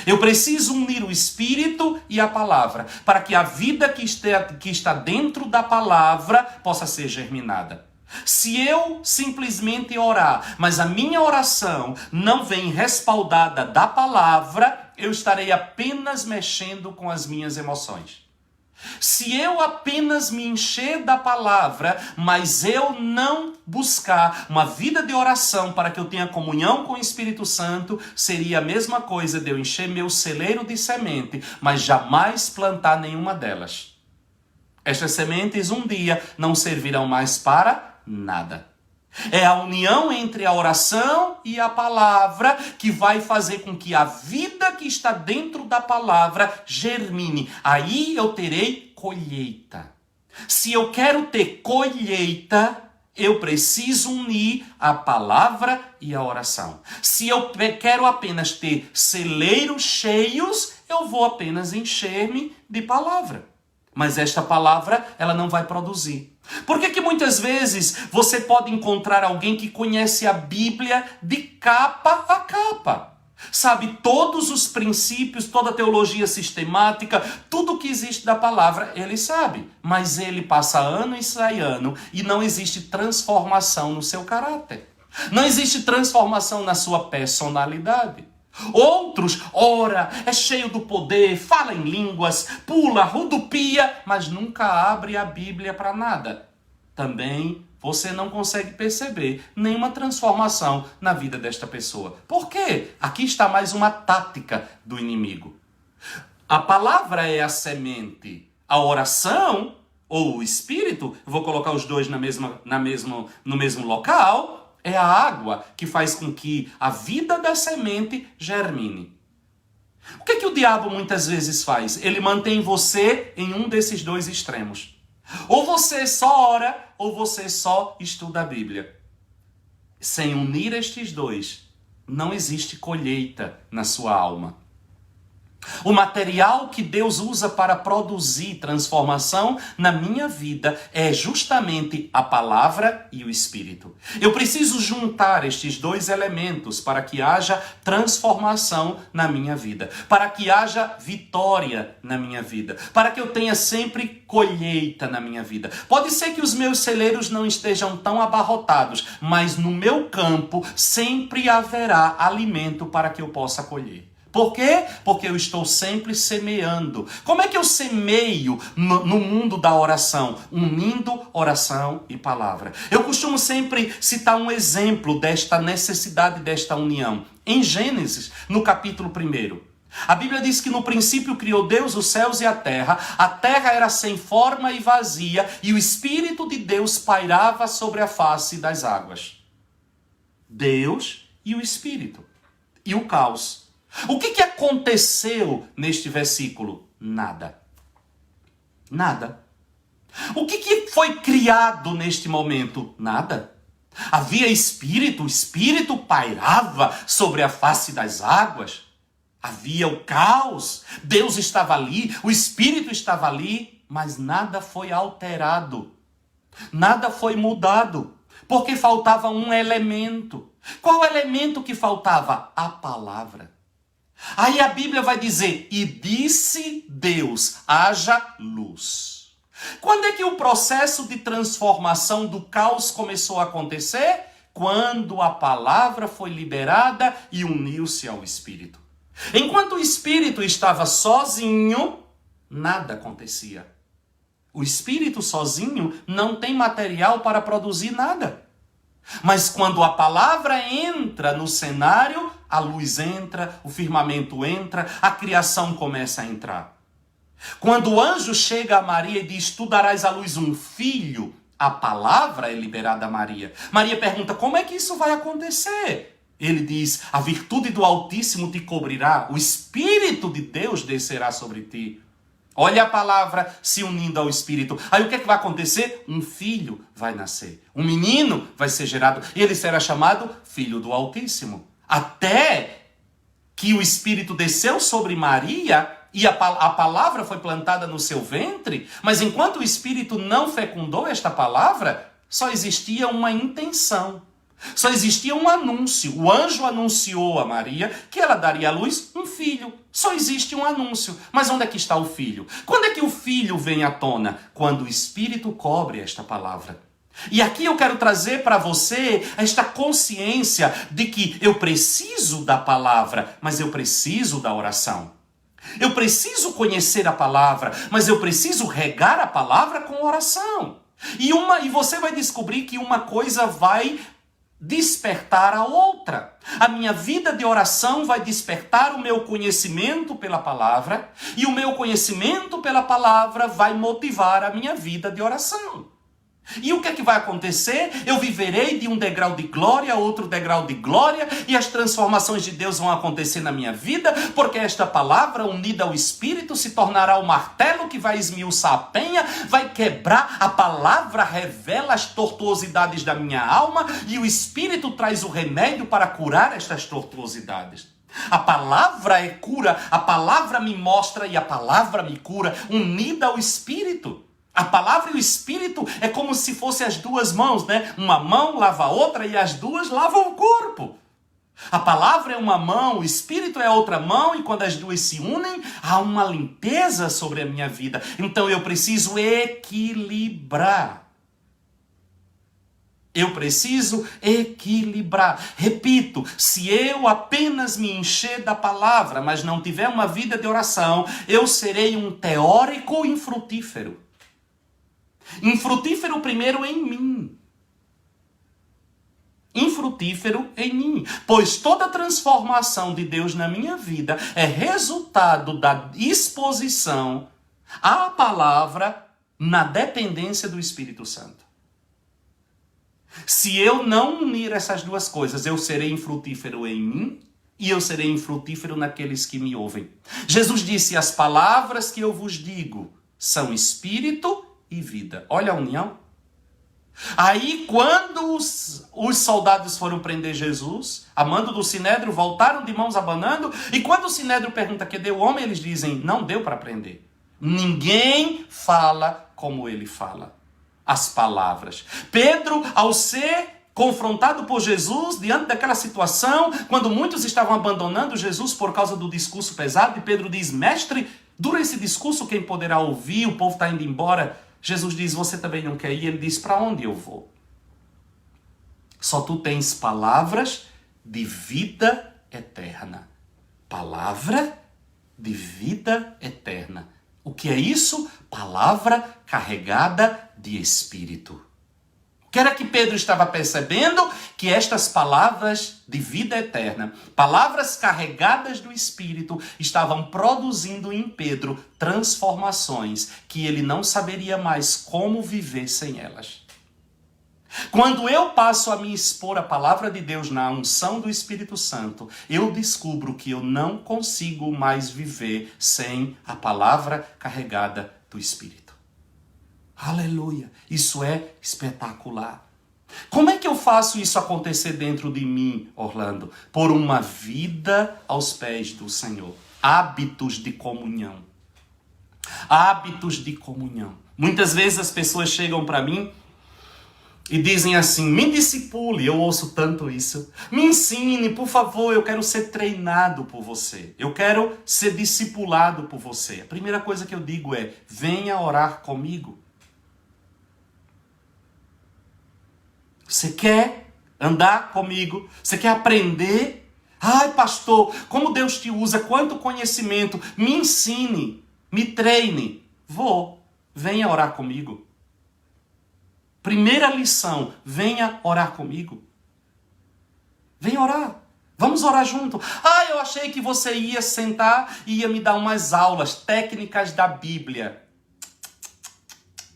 Eu preciso unir o Espírito e a palavra para que a vida que está dentro da palavra possa ser germinada. Se eu simplesmente orar, mas a minha oração não vem respaldada da palavra, eu estarei apenas mexendo com as minhas emoções. Se eu apenas me encher da palavra, mas eu não buscar uma vida de oração para que eu tenha comunhão com o Espírito Santo, seria a mesma coisa de eu encher meu celeiro de semente, mas jamais plantar nenhuma delas. Estas sementes um dia não servirão mais para nada. É a união entre a oração e a palavra que vai fazer com que a vida que está dentro da palavra germine. Aí eu terei colheita. Se eu quero ter colheita, eu preciso unir a palavra e a oração. Se eu quero apenas ter celeiros cheios, eu vou apenas encher-me de palavra. Mas esta palavra, ela não vai produzir. Por que muitas vezes você pode encontrar alguém que conhece a Bíblia de capa a capa? Sabe todos os princípios, toda a teologia sistemática, tudo que existe da palavra, ele sabe. Mas ele passa ano e sai ano e não existe transformação no seu caráter. Não existe transformação na sua personalidade. Outros, ora, é cheio do poder, fala em línguas, pula, rodopia, mas nunca abre a Bíblia para nada. Também você não consegue perceber nenhuma transformação na vida desta pessoa. Por quê? Aqui está mais uma tática do inimigo. A palavra é a semente. A oração, ou o espírito, vou colocar os dois no mesmo local, é a água que faz com que a vida da semente germine. O que o diabo muitas vezes faz? Ele mantém você em um desses dois extremos. Ou você só ora, ou você só estuda a Bíblia. Sem unir estes dois, não existe colheita na sua alma. O material que Deus usa para produzir transformação na minha vida é justamente a palavra e o Espírito. Eu preciso juntar estes dois elementos para que haja transformação na minha vida, para que haja vitória na minha vida, para que eu tenha sempre colheita na minha vida. Pode ser que os meus celeiros não estejam tão abarrotados, mas no meu campo sempre haverá alimento para que eu possa colher. Por quê? Porque eu estou sempre semeando. Como é que eu semeio no mundo da oração? Unindo oração e palavra. Eu costumo sempre citar um exemplo desta necessidade, desta união. Em Gênesis, no capítulo 1. A Bíblia diz que no princípio criou Deus os céus e a terra era sem forma e vazia, e o Espírito de Deus pairava sobre a face das águas. Deus e o Espírito. E o caos. O que aconteceu neste versículo? Nada. Nada. O que foi criado neste momento? Nada. Havia espírito, o espírito pairava sobre a face das águas. Havia o caos, Deus estava ali, o espírito estava ali, mas nada foi alterado. Nada foi mudado, porque faltava um elemento. Qual elemento que faltava? A palavra. Aí a Bíblia vai dizer, e disse Deus, haja luz. Quando é que o processo de transformação do caos começou a acontecer? Quando a palavra foi liberada e uniu-se ao Espírito. Enquanto o Espírito estava sozinho, nada acontecia. O Espírito sozinho não tem material para produzir nada. Mas quando a palavra entra no cenário, a luz entra, o firmamento entra, a criação começa a entrar. Quando o anjo chega a Maria e diz, tu darás à luz um filho, a palavra é liberada a Maria. Maria pergunta, como é que isso vai acontecer? Ele diz, a virtude do Altíssimo te cobrirá, o Espírito de Deus descerá sobre ti. Olha a palavra se unindo ao Espírito. Aí o que vai acontecer? Um filho vai nascer. Um menino vai ser gerado. E ele será chamado Filho do Altíssimo. Até que o Espírito desceu sobre Maria e a palavra foi plantada no seu ventre. Mas enquanto o Espírito não fecundou esta palavra, só existia uma intenção. Só existia um anúncio. O anjo anunciou a Maria que ela daria à luz um filho. Só existe um anúncio. Mas onde é que está o filho? Quando é que o filho vem à tona? Quando o Espírito cobre esta palavra. E aqui eu quero trazer para você esta consciência de que eu preciso da palavra, mas eu preciso da oração. Eu preciso conhecer a palavra, mas eu preciso regar a palavra com oração. E você vai descobrir que uma coisa vai despertar a outra. A minha vida de oração vai despertar o meu conhecimento pela palavra, e o meu conhecimento pela palavra vai motivar a minha vida de oração. E o que é que vai acontecer? Eu viverei de um degrau de glória a outro degrau de glória, e as transformações de Deus vão acontecer na minha vida, porque esta palavra unida ao Espírito se tornará o martelo que vai esmiuçar a penha, vai quebrar. A palavra revela as tortuosidades da minha alma, e o Espírito traz o remédio para curar estas tortuosidades. A palavra é cura, a palavra me mostra e a palavra me cura, unida ao Espírito. A palavra e o Espírito é como se fossem as duas mãos, né? Uma mão lava a outra e as duas lavam o corpo. A palavra é uma mão, o Espírito é outra mão, e quando as duas se unem, há uma limpeza sobre a minha vida. Então eu preciso equilibrar. Eu preciso equilibrar. Repito, se eu apenas me encher da palavra, mas não tiver uma vida de oração, eu serei um teórico infrutífero. Infrutífero primeiro em mim. Infrutífero em mim. Pois toda transformação de Deus na minha vida é resultado da exposição à palavra na dependência do Espírito Santo. Se eu não unir essas duas coisas, eu serei infrutífero em mim e eu serei infrutífero naqueles que me ouvem. Jesus disse: as palavras que eu vos digo são espírito e vida. Olha a união. Aí, quando os soldados foram prender Jesus, a mando do Sinédrio, voltaram de mãos abanando, e quando o Sinédrio pergunta: cadê o homem? Eles dizem: não deu para prender. Ninguém fala como ele fala. As palavras. Pedro, ao ser confrontado por Jesus, diante daquela situação, quando muitos estavam abandonando Jesus por causa do discurso pesado, e Pedro diz: mestre, dura esse discurso, quem poderá ouvir? O povo está indo embora. Jesus diz: você também não quer ir? Ele diz: para onde eu vou? Só tu tens palavras de vida eterna. Palavra de vida eterna. O que é isso? Palavra carregada de Espírito. O que era que Pedro estava percebendo? Que estas palavras de vida eterna, palavras carregadas do Espírito, estavam produzindo em Pedro transformações que ele não saberia mais como viver sem elas. Quando eu passo a me expor a palavra de Deus na unção do Espírito Santo, eu descubro que eu não consigo mais viver sem a palavra carregada do Espírito. Aleluia! Isso é espetacular. Como é que eu faço isso acontecer dentro de mim, Orlando? Por uma vida aos pés do Senhor. Hábitos de comunhão. Hábitos de comunhão. Muitas vezes as pessoas chegam para mim e dizem assim: me discipule. Eu ouço tanto isso. Me ensine, por favor, eu quero ser treinado por você. Eu quero ser discipulado por você. A primeira coisa que eu digo é: venha orar comigo. Você quer andar comigo? Você quer aprender? Ai, pastor, como Deus te usa, quanto conhecimento. Me ensine, me treine. Venha orar comigo. Primeira lição: venha orar comigo. Venha orar. Vamos orar junto. Ah, eu achei que você ia sentar e ia me dar umas aulas técnicas da Bíblia.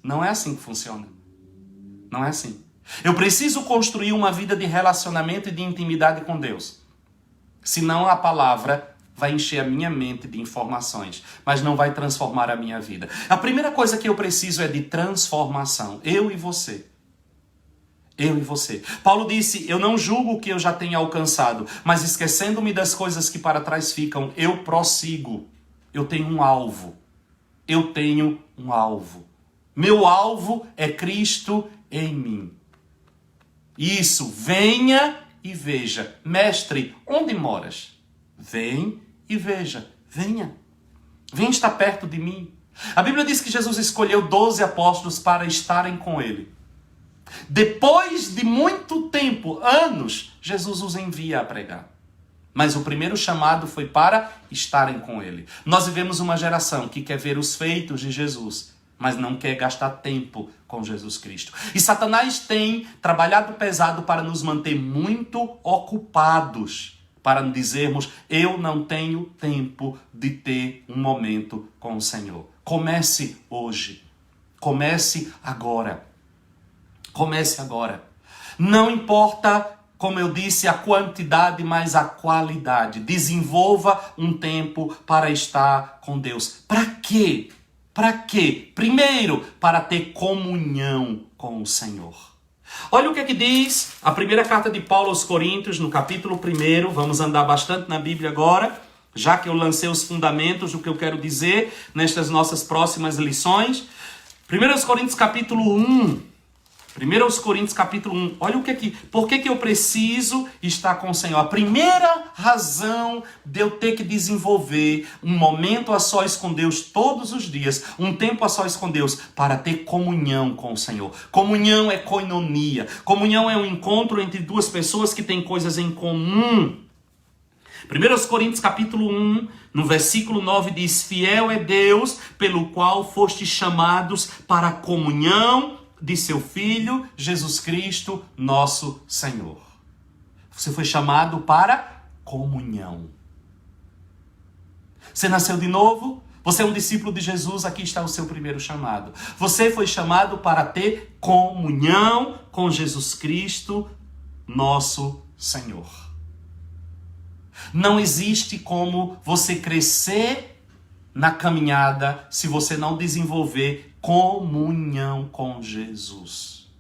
Não é assim que funciona. Não é assim. Eu preciso construir uma vida de relacionamento e de intimidade com Deus. Senão a palavra vai encher a minha mente de informações, mas não vai transformar a minha vida. A primeira coisa que eu preciso é de transformação. Eu e você. Eu e você. Paulo disse: eu não julgo o que eu já tenho alcançado, mas esquecendo-me das coisas que para trás ficam, eu prossigo. Eu tenho um alvo. Eu tenho um alvo. Meu alvo é Cristo em mim. Isso, venha e veja. Mestre, onde moras? Vem e veja. Venha. Venha estar perto de mim. A Bíblia diz que Jesus escolheu 12 apóstolos para estarem com ele. Depois de muito tempo, anos, Jesus os envia a pregar. Mas o primeiro chamado foi para estarem com ele. Nós vivemos uma geração que quer ver os feitos de Jesus, mas não quer gastar tempo com Jesus Cristo. E Satanás tem trabalhado pesado para nos manter muito ocupados, para dizermos: eu não tenho tempo de ter um momento com o Senhor. Comece hoje. Comece agora. Comece agora. Não importa, como eu disse, a quantidade, mas a qualidade. Desenvolva um tempo para estar com Deus. Para quê? Para quê? Primeiro, para ter comunhão com o Senhor. Olha o que é que diz a primeira carta de Paulo aos Coríntios, no capítulo 1. Vamos andar bastante na Bíblia agora, já que eu lancei os fundamentos do que eu quero dizer nestas nossas próximas lições. 1 Coríntios capítulo 1. 1 Coríntios capítulo 1, olha o que aqui, por que eu preciso estar com o Senhor? A primeira razão de eu ter que desenvolver um momento a sós com Deus todos os dias, um tempo a sós com Deus, para ter comunhão com o Senhor. Comunhão é koinonia, comunhão é um encontro entre duas pessoas que têm coisas em comum. 1 Coríntios capítulo 1, no versículo 9 diz, fiel é Deus, pelo qual fostes chamados para a comunhão de seu Filho, Jesus Cristo, nosso Senhor. Você foi chamado para comunhão. Você nasceu de novo? Você é um discípulo de Jesus? Aqui está o seu primeiro chamado. Você foi chamado para ter comunhão com Jesus Cristo, nosso Senhor. Não existe como você crescer na caminhada se você não desenvolver comunhão com Jesus.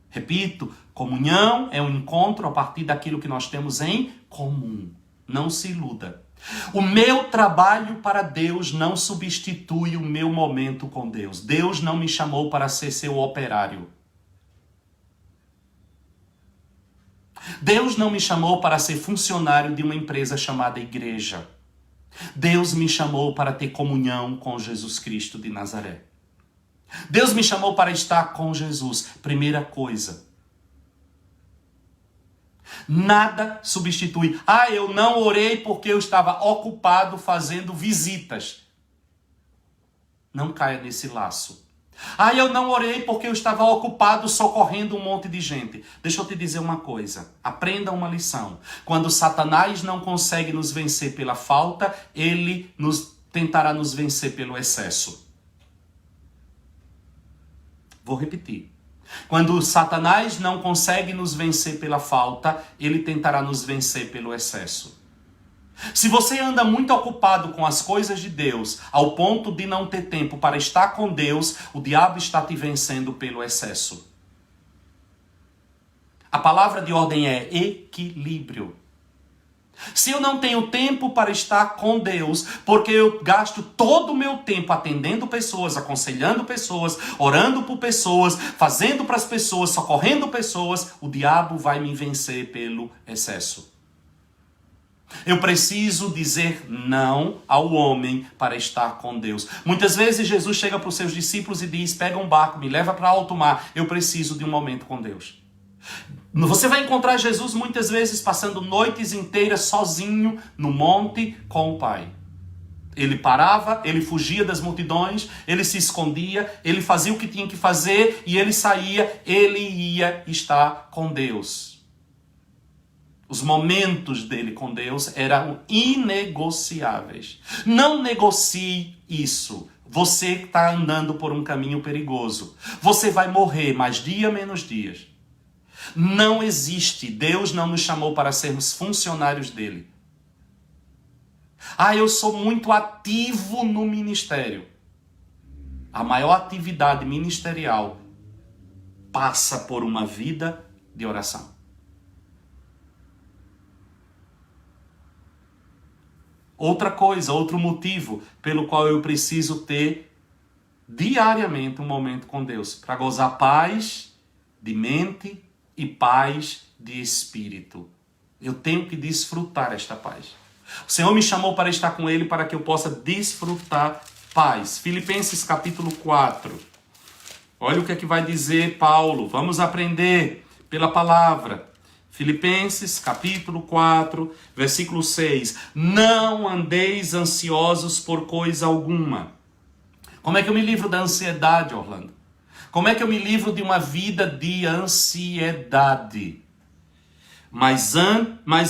Repito, comunhão é um encontro a partir daquilo que nós temos em comum. Não se iluda. O meu trabalho para Deus não substitui o meu momento com Deus. Deus não me chamou para ser seu operário. Deus não me chamou para ser funcionário de uma empresa chamada igreja. Deus me chamou para ter comunhão com Jesus Cristo de Nazaré. Deus me chamou para estar com Jesus. Primeira coisa. Nada substitui. Eu não orei porque eu estava ocupado fazendo visitas. Não caia nesse laço. Eu não orei porque eu estava ocupado socorrendo um monte de gente. Deixa eu te dizer uma coisa. Aprenda uma lição. Quando Satanás não consegue nos vencer pela falta, ele tentará nos vencer pelo excesso. Vou repetir. Quando Satanás não consegue nos vencer pela falta, ele tentará nos vencer pelo excesso. Se você anda muito ocupado com as coisas de Deus, ao ponto de não ter tempo para estar com Deus, o diabo está te vencendo pelo excesso. A palavra de ordem é equilíbrio. Se eu não tenho tempo para estar com Deus, porque eu gasto todo o meu tempo atendendo pessoas, aconselhando pessoas, orando por pessoas, fazendo para as pessoas, socorrendo pessoas, o diabo vai me vencer pelo excesso. Eu preciso dizer não ao homem para estar com Deus. Muitas vezes Jesus chega para os seus discípulos e diz, pega um barco, me leva para alto mar, eu preciso de um momento com Deus. Você vai encontrar Jesus muitas vezes passando noites inteiras sozinho no monte com o Pai. Ele parava, ele fugia das multidões, ele se escondia, ele fazia o que tinha que fazer e ele saía, ele ia estar com Deus. Os momentos dele com Deus eram inegociáveis. Não negocie isso. Você está andando por um caminho perigoso. Você vai morrer mais dia menos dias. Não existe. Deus não nos chamou para sermos funcionários dele. Eu sou muito ativo no ministério. A maior atividade ministerial passa por uma vida de oração. Outra coisa, outro motivo pelo qual eu preciso ter diariamente um momento com Deus, para gozar paz de mente e paz de espírito. Eu tenho que desfrutar esta paz. O Senhor me chamou para estar com Ele para que eu possa desfrutar paz. Filipenses capítulo 4. Olha o que é que vai dizer Paulo. Vamos aprender pela palavra. Filipenses capítulo 4, versículo 6. Não andeis ansiosos por coisa alguma. Como é que eu me livro da ansiedade, Orlando? Como é que eu me livro de uma vida de ansiedade? Mas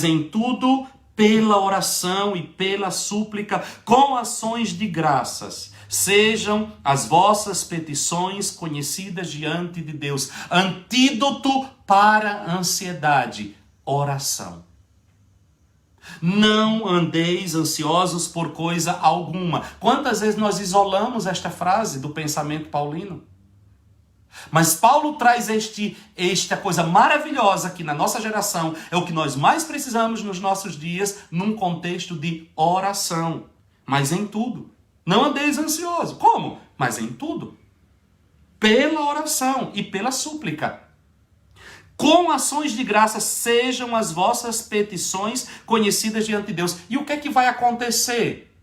em tudo, pela oração e pela súplica, com ações de graças, sejam as vossas petições conhecidas diante de Deus. Antídoto para a ansiedade, oração. Não andeis ansiosos por coisa alguma. Quantas vezes nós isolamos esta frase do pensamento paulino? Mas Paulo traz esta coisa maravilhosa que na nossa geração é o que nós mais precisamos nos nossos dias, num contexto de oração. Mas em tudo. Não andeis ansiosos. Como? Mas em tudo. Pela oração e pela súplica. Com ações de graça sejam as vossas petições conhecidas diante de Deus. E o que é que vai acontecer?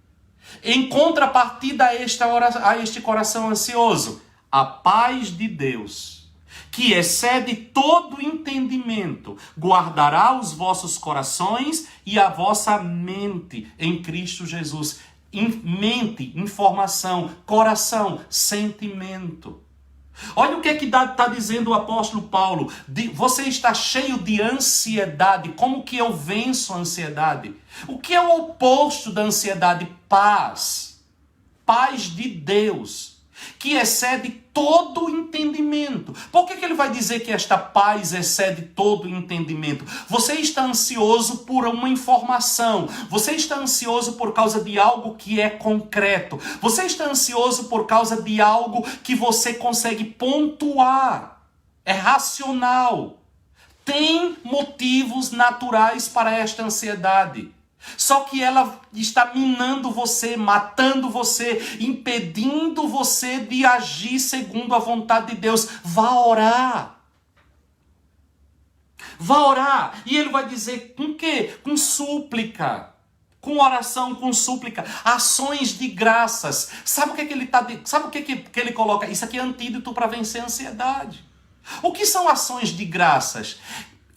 Em contrapartida a este coração ansioso, a paz de Deus, que excede todo entendimento, guardará os vossos corações e a vossa mente em Cristo Jesus. Mente, informação, coração, sentimento. Olha o que é que está dizendo o apóstolo Paulo. Você está cheio de ansiedade. Como que eu venço a ansiedade? O que é o oposto da ansiedade? Paz. Paz de Deus, que excede todo entendimento. Por que ele vai dizer que esta paz excede todo entendimento? Você está ansioso por uma informação. Você está ansioso por causa de algo que é concreto. Você está ansioso por causa de algo que você consegue pontuar. É racional. Tem motivos naturais para esta ansiedade. Só que ela está minando você, matando você, impedindo você de agir segundo a vontade de Deus. Vá orar. Vá orar. E ele vai dizer com quê? Com súplica. Com oração, com súplica. Ações de graças. Sabe o que, sabe o que ele coloca? Isso aqui é antídoto para vencer a ansiedade. O que são ações de graças?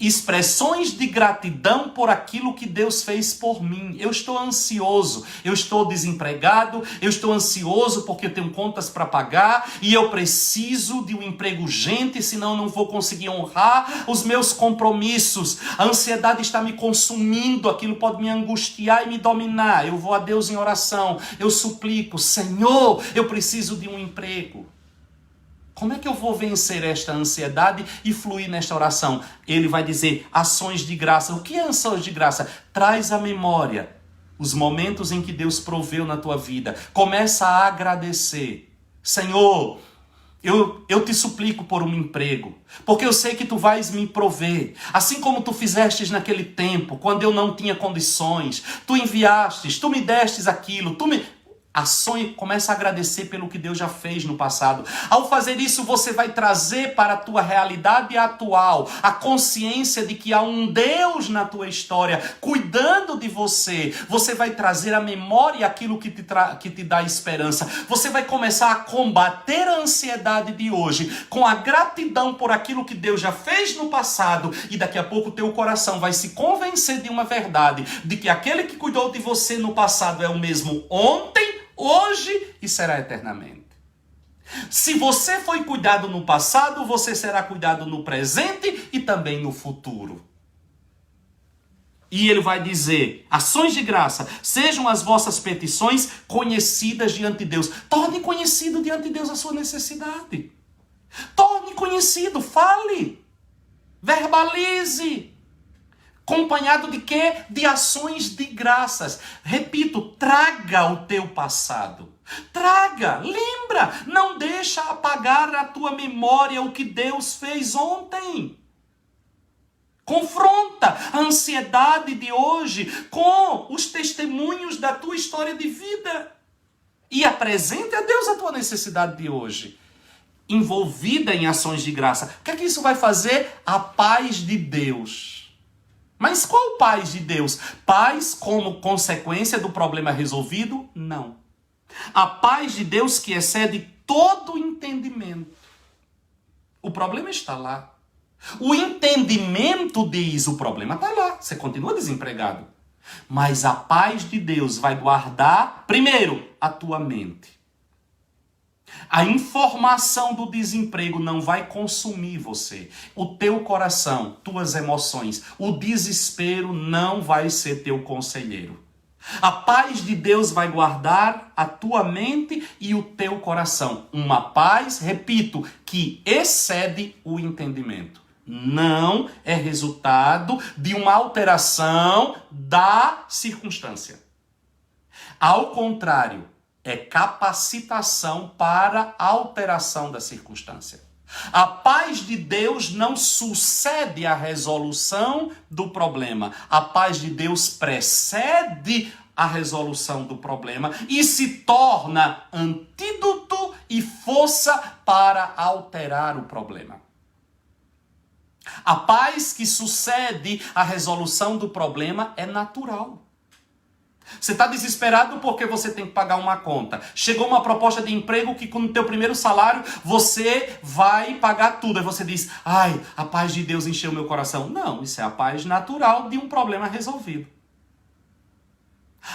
Expressões de gratidão por aquilo que Deus fez por mim. Eu estou ansioso, eu estou desempregado, eu estou ansioso porque eu tenho contas para pagar e eu preciso de um emprego urgente, senão eu não vou conseguir honrar os meus compromissos. A ansiedade está me consumindo, aquilo pode me angustiar e me dominar. Eu vou a Deus em oração, eu suplico, Senhor, eu preciso de um emprego. Como é que eu vou vencer esta ansiedade e fluir nesta oração? Ele vai dizer ações de graça. O que é ações de graça? Traz à memória os momentos em que Deus proveu na tua vida. Começa a agradecer. Senhor, eu te suplico por um emprego, porque eu sei que tu vais me prover. Assim como tu fizestes naquele tempo, quando eu não tinha condições. Tu enviastes, tu me destes aquilo, Ações, começa a agradecer pelo que Deus já fez no passado. Ao fazer isso, você vai trazer para a tua realidade atual a consciência de que há um Deus na tua história cuidando de você. Você vai trazer à memória aquilo que te dá esperança. Você vai começar a combater a ansiedade de hoje com a gratidão por aquilo que Deus já fez no passado. E daqui a pouco o teu coração vai se convencer de uma verdade, de que aquele que cuidou de você no passado é o mesmo ontem, hoje e será eternamente. Se você foi cuidado no passado, você será cuidado no presente e também no futuro. E ele vai dizer, ações de graça, sejam as vossas petições conhecidas diante de Deus. Torne conhecido diante de Deus a sua necessidade. Torne conhecido, fale, verbalize. Acompanhado de quê? De ações de graças. Repito, traga o teu passado. Traga, lembra, não deixa apagar a tua memória o que Deus fez ontem. Confronta a ansiedade de hoje com os testemunhos da tua história de vida. E apresente a Deus a tua necessidade de hoje. Envolvida em ações de graça. O que é que isso vai fazer? A paz de Deus. Mas qual paz de Deus? Paz como consequência do problema resolvido? Não. A paz de Deus que excede todo entendimento. O problema está lá. O entendimento diz, o problema está lá. Você continua desempregado. Mas a paz de Deus vai guardar, primeiro, a tua mente. A informação do desemprego não vai consumir você. O teu coração, tuas emoções, o desespero não vai ser teu conselheiro. A paz de Deus vai guardar a tua mente e o teu coração. Uma paz, repito, que excede o entendimento. Não é resultado de uma alteração da circunstância. Ao contrário, é capacitação para a alteração da circunstância. A paz de Deus não sucede a resolução do problema. A paz de Deus precede a resolução do problema e se torna antídoto e força para alterar o problema. A paz que sucede a resolução do problema é natural. Você está desesperado porque você tem que pagar uma conta. Chegou uma proposta de emprego que com o teu primeiro salário você vai pagar tudo. Aí você diz, ai, a paz de Deus encheu meu coração. Não, isso é a paz natural de um problema resolvido.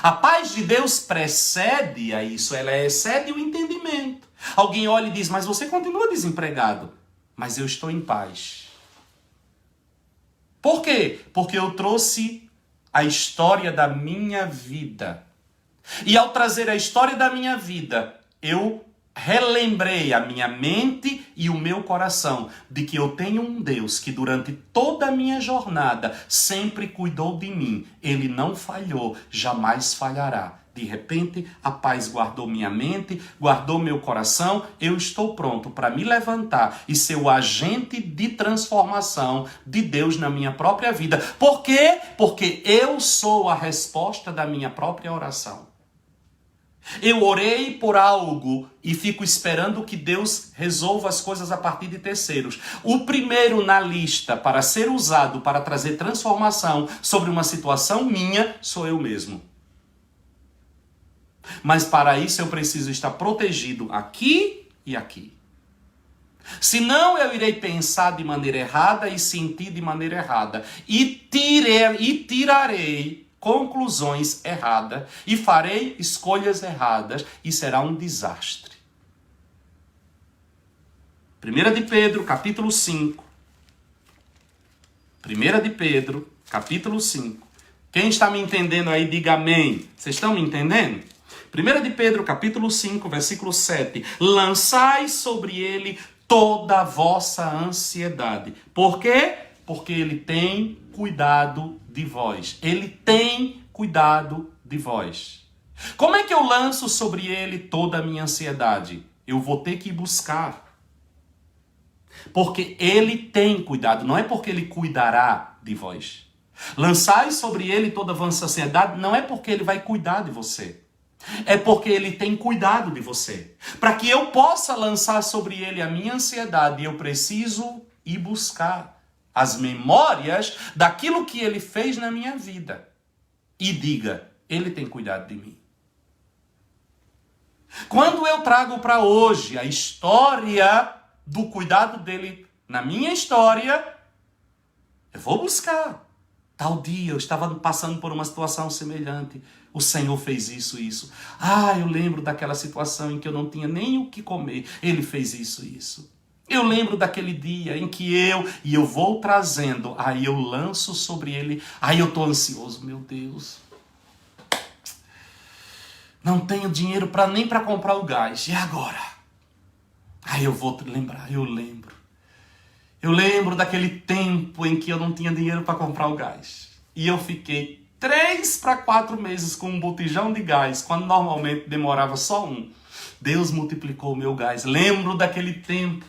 A paz de Deus precede a isso, ela excede o entendimento. Alguém olha e diz, mas você continua desempregado. Mas eu estou em paz. Por quê? Porque eu trouxe a história da minha vida. E ao trazer a história da minha vida, eu relembrei a minha mente e o meu coração de que eu tenho um Deus que durante toda a minha jornada sempre cuidou de mim. Ele não falhou, jamais falhará. De repente, a paz guardou minha mente, guardou meu coração. Eu estou pronto para me levantar e ser o agente de transformação de Deus na minha própria vida. Por quê? Porque eu sou a resposta da minha própria oração. Eu orei por algo e fico esperando que Deus resolva as coisas a partir de terceiros. O primeiro na lista para ser usado para trazer transformação sobre uma situação minha sou eu mesmo. Mas para isso eu preciso estar protegido aqui e aqui. Senão eu irei pensar de maneira errada e sentir de maneira errada. E tirarei conclusões erradas. E farei escolhas erradas. E será um desastre. 1 de Pedro, capítulo 5. 1 de Pedro, capítulo 5. Quem está me entendendo aí, diga amém. Vocês estão me entendendo? 1 de Pedro, capítulo 5, versículo 7. Lançai sobre ele toda a vossa ansiedade. Por quê? Porque ele tem cuidado de vós. Ele tem cuidado de vós. Como é que eu lanço sobre ele toda a minha ansiedade? Eu vou ter que buscar. Porque ele tem cuidado, não é porque ele cuidará de vós. Lançai sobre ele toda a vossa ansiedade, não é porque ele vai cuidar de você. É porque ele tem cuidado de você. Para que eu possa lançar sobre ele a minha ansiedade, eu preciso ir buscar as memórias daquilo que ele fez na minha vida. E diga, ele tem cuidado de mim. Quando eu trago para hoje a história do cuidado dele na minha história, eu vou buscar. Tal dia eu estava passando por uma situação semelhante. O Senhor fez isso e isso. Eu lembro daquela situação em que eu não tinha nem o que comer. Ele fez isso e isso. Eu lembro daquele dia em que eu vou trazendo. Aí eu lanço sobre ele. Aí eu estou ansioso. Meu Deus. Não tenho dinheiro nem para comprar o gás. E agora? Aí eu vou lembrar. Eu lembro. Eu lembro daquele tempo em que eu não tinha dinheiro para comprar o gás. E eu fiquei 3 para 4 meses com um botijão de gás, quando normalmente demorava só um. Deus multiplicou o meu gás. Lembro daquele tempo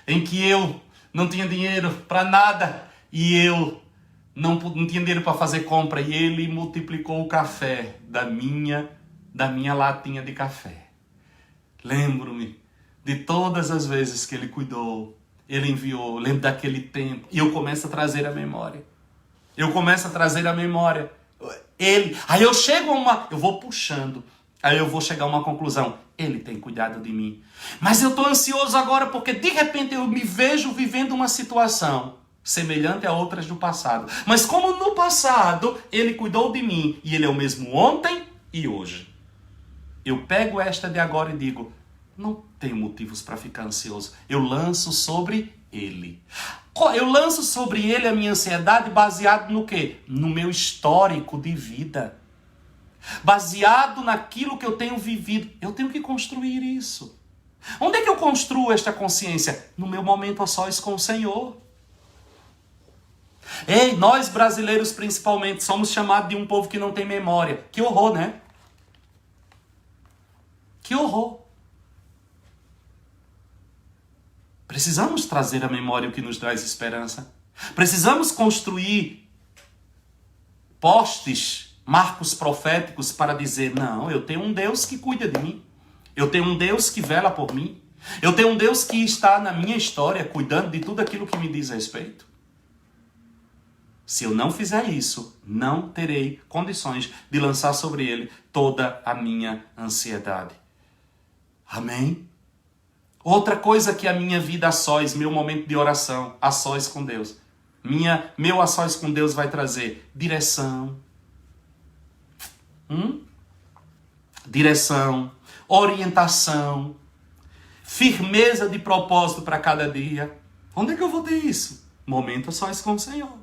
em que eu não tinha dinheiro para nada e eu não tinha dinheiro para fazer compra. E Ele multiplicou o café da minha latinha de café. Lembro-me de todas as vezes que Ele cuidou. Ele enviou, lembro daquele tempo. E eu começo a trazer a memória. Aí eu chego eu vou puxando. Aí eu vou chegar a uma conclusão. Ele tem cuidado de mim. Mas eu estou ansioso agora porque de repente eu me vejo vivendo uma situação semelhante a outras do passado. Mas como no passado Ele cuidou de mim e Ele é o mesmo ontem e hoje. Eu pego esta de agora e digo, não tenho motivos para ficar ansioso. Eu lanço sobre Ele. Eu lanço sobre Ele a minha ansiedade baseado no quê? No meu histórico de vida. Baseado naquilo que eu tenho vivido. Eu tenho que construir isso. Onde é que eu construo esta consciência? No meu momento a sós com o Senhor. Ei, nós brasileiros principalmente somos chamados de um povo que não tem memória. Que horror, né? Que horror. Precisamos trazer à memória o que nos traz esperança. Precisamos construir postes, marcos proféticos para dizer, não, eu tenho um Deus que cuida de mim. Eu tenho um Deus que vela por mim. Eu tenho um Deus que está na minha história, cuidando de tudo aquilo que me diz respeito. Se eu não fizer isso, não terei condições de lançar sobre Ele toda a minha ansiedade. Amém? Outra coisa que a minha vida a sós, meu momento de oração, a sós com Deus. Meu a sós com Deus vai trazer direção. Direção, orientação, firmeza de propósito para cada dia. Onde é que eu vou ter isso? Momento a sós com o Senhor.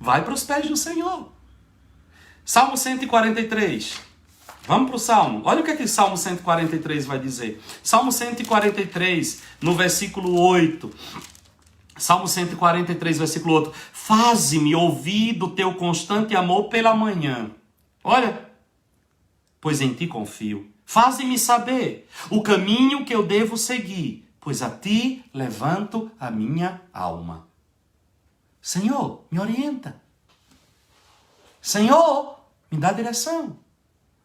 Vai para os pés do Senhor. Salmo 143. Vamos para o Salmo. Olha o que Salmo 143 vai dizer. Salmo 143, no versículo 8. Salmo 143, versículo 8. Faze-me ouvir do teu constante amor pela manhã. Olha, pois em ti confio. Faze-me saber o caminho que eu devo seguir, pois a ti levanto a minha alma. Senhor, me orienta. Senhor, me dá direção.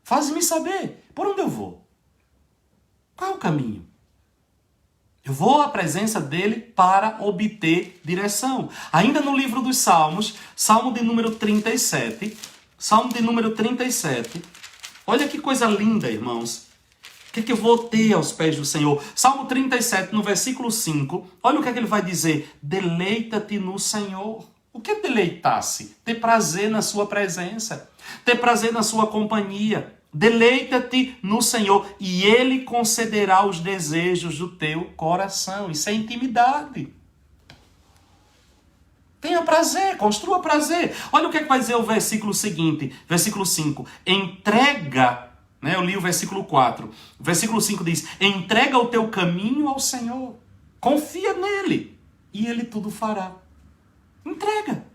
Faz-me saber por onde eu vou. Qual é o caminho? Eu vou à presença dele para obter direção. Ainda no livro dos Salmos, Salmo de número 37. Salmo de número 37. Olha que coisa linda, irmãos. O que eu vou ter aos pés do Senhor? Salmo 37, no versículo 5. Olha o que ele vai dizer. Deleita-te no Senhor. O que é deleitar-se? Ter prazer na sua presença. Ter prazer na sua companhia. Deleita-te no Senhor e Ele concederá os desejos do teu coração. Isso é intimidade. Tenha prazer, construa prazer. Olha o que vai dizer o versículo seguinte, versículo 5. Entrega, eu li o versículo 4. O versículo 5 diz, entrega o teu caminho ao Senhor. Confia nele e Ele tudo fará. Entrega.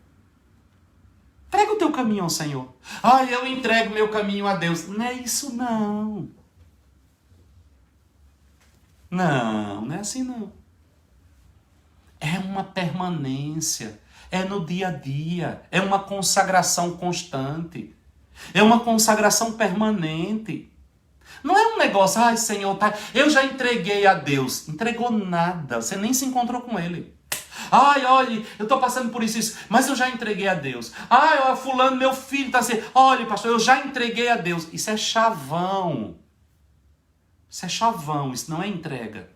Entrega o teu caminho ao Senhor. Eu entrego meu caminho a Deus. Não é isso não. Não é assim não. É uma permanência. É no dia a dia. É uma consagração constante. É uma consagração permanente. Não é um negócio, Senhor, eu já entreguei a Deus. Entregou nada. Você nem se encontrou com Ele. Olha, eu estou passando por isso, mas eu já entreguei a Deus. Fulano, meu filho está assim. Olha, pastor, eu já entreguei a Deus. Isso é chavão. Isso é chavão, isso não é entrega.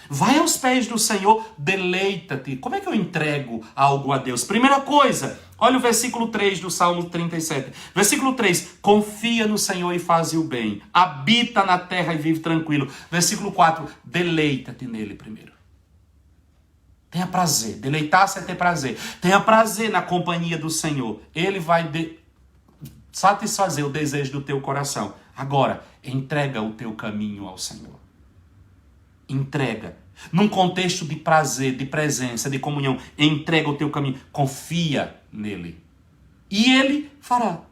Vai aos pés do Senhor, deleita-te. Como é que eu entrego algo a Deus? Primeira coisa, olha o versículo 3 do Salmo 37. Versículo 3, confia no Senhor e faz o bem. Habita na terra e vive tranquilo. Versículo 4, deleita-te nele primeiro. Tenha prazer. Deleitar-se é ter prazer. Tenha prazer na companhia do Senhor. Ele vai satisfazer o desejo do teu coração. Agora, entrega o teu caminho ao Senhor. Entrega. Num contexto de prazer, de presença, de comunhão. Entrega o teu caminho. Confia nele. E ele fará.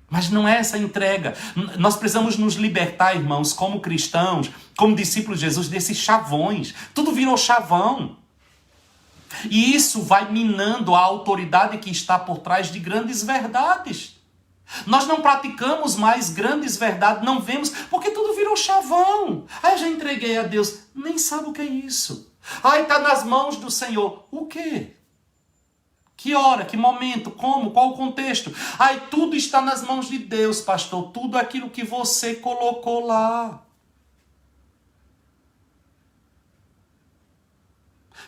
Mas não é essa entrega. Nós precisamos nos libertar, irmãos, como cristãos, como discípulos de Jesus, desses chavões. Tudo virou chavão. E isso vai minando a autoridade que está por trás de grandes verdades. Nós não praticamos mais grandes verdades, não vemos, porque tudo virou chavão. Eu já entreguei a Deus. Nem sabe o que é isso. Está nas mãos do Senhor. O quê? Que hora, que momento, como, qual o contexto? Tudo está nas mãos de Deus, pastor. Tudo aquilo que você colocou lá.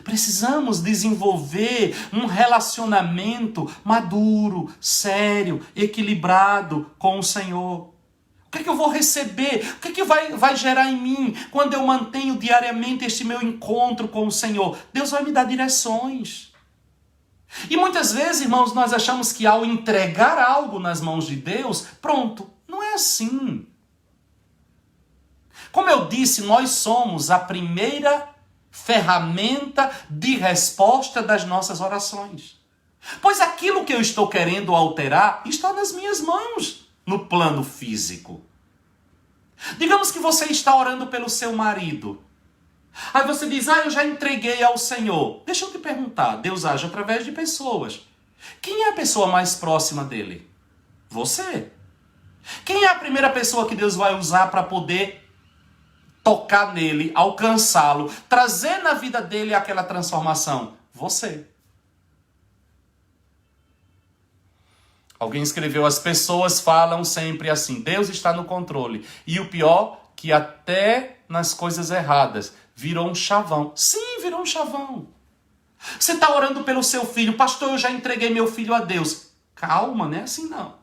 Precisamos desenvolver um relacionamento maduro, sério, equilibrado com o Senhor. O que é que eu vou receber? O que é que vai gerar em mim quando eu mantenho diariamente este meu encontro com o Senhor? Deus vai me dar direções. E muitas vezes, irmãos, nós achamos que ao entregar algo nas mãos de Deus, pronto, não é assim. Como eu disse, nós somos a primeira ferramenta de resposta das nossas orações. Pois aquilo que eu estou querendo alterar está nas minhas mãos, no plano físico. Digamos que você está orando pelo seu marido. Aí você diz, eu já entreguei ao Senhor. Deixa eu te perguntar, Deus age através de pessoas. Quem é a pessoa mais próxima dele? Você. Quem é a primeira pessoa que Deus vai usar para poder tocar nele, alcançá-lo, trazer na vida dele aquela transformação? Você. Alguém escreveu, as pessoas falam sempre assim, Deus está no controle. E o pior, que até nas coisas erradas, virou um chavão. Sim, virou um chavão. Você está orando pelo seu filho, pastor, eu já entreguei meu filho a Deus. Calma, não é assim não.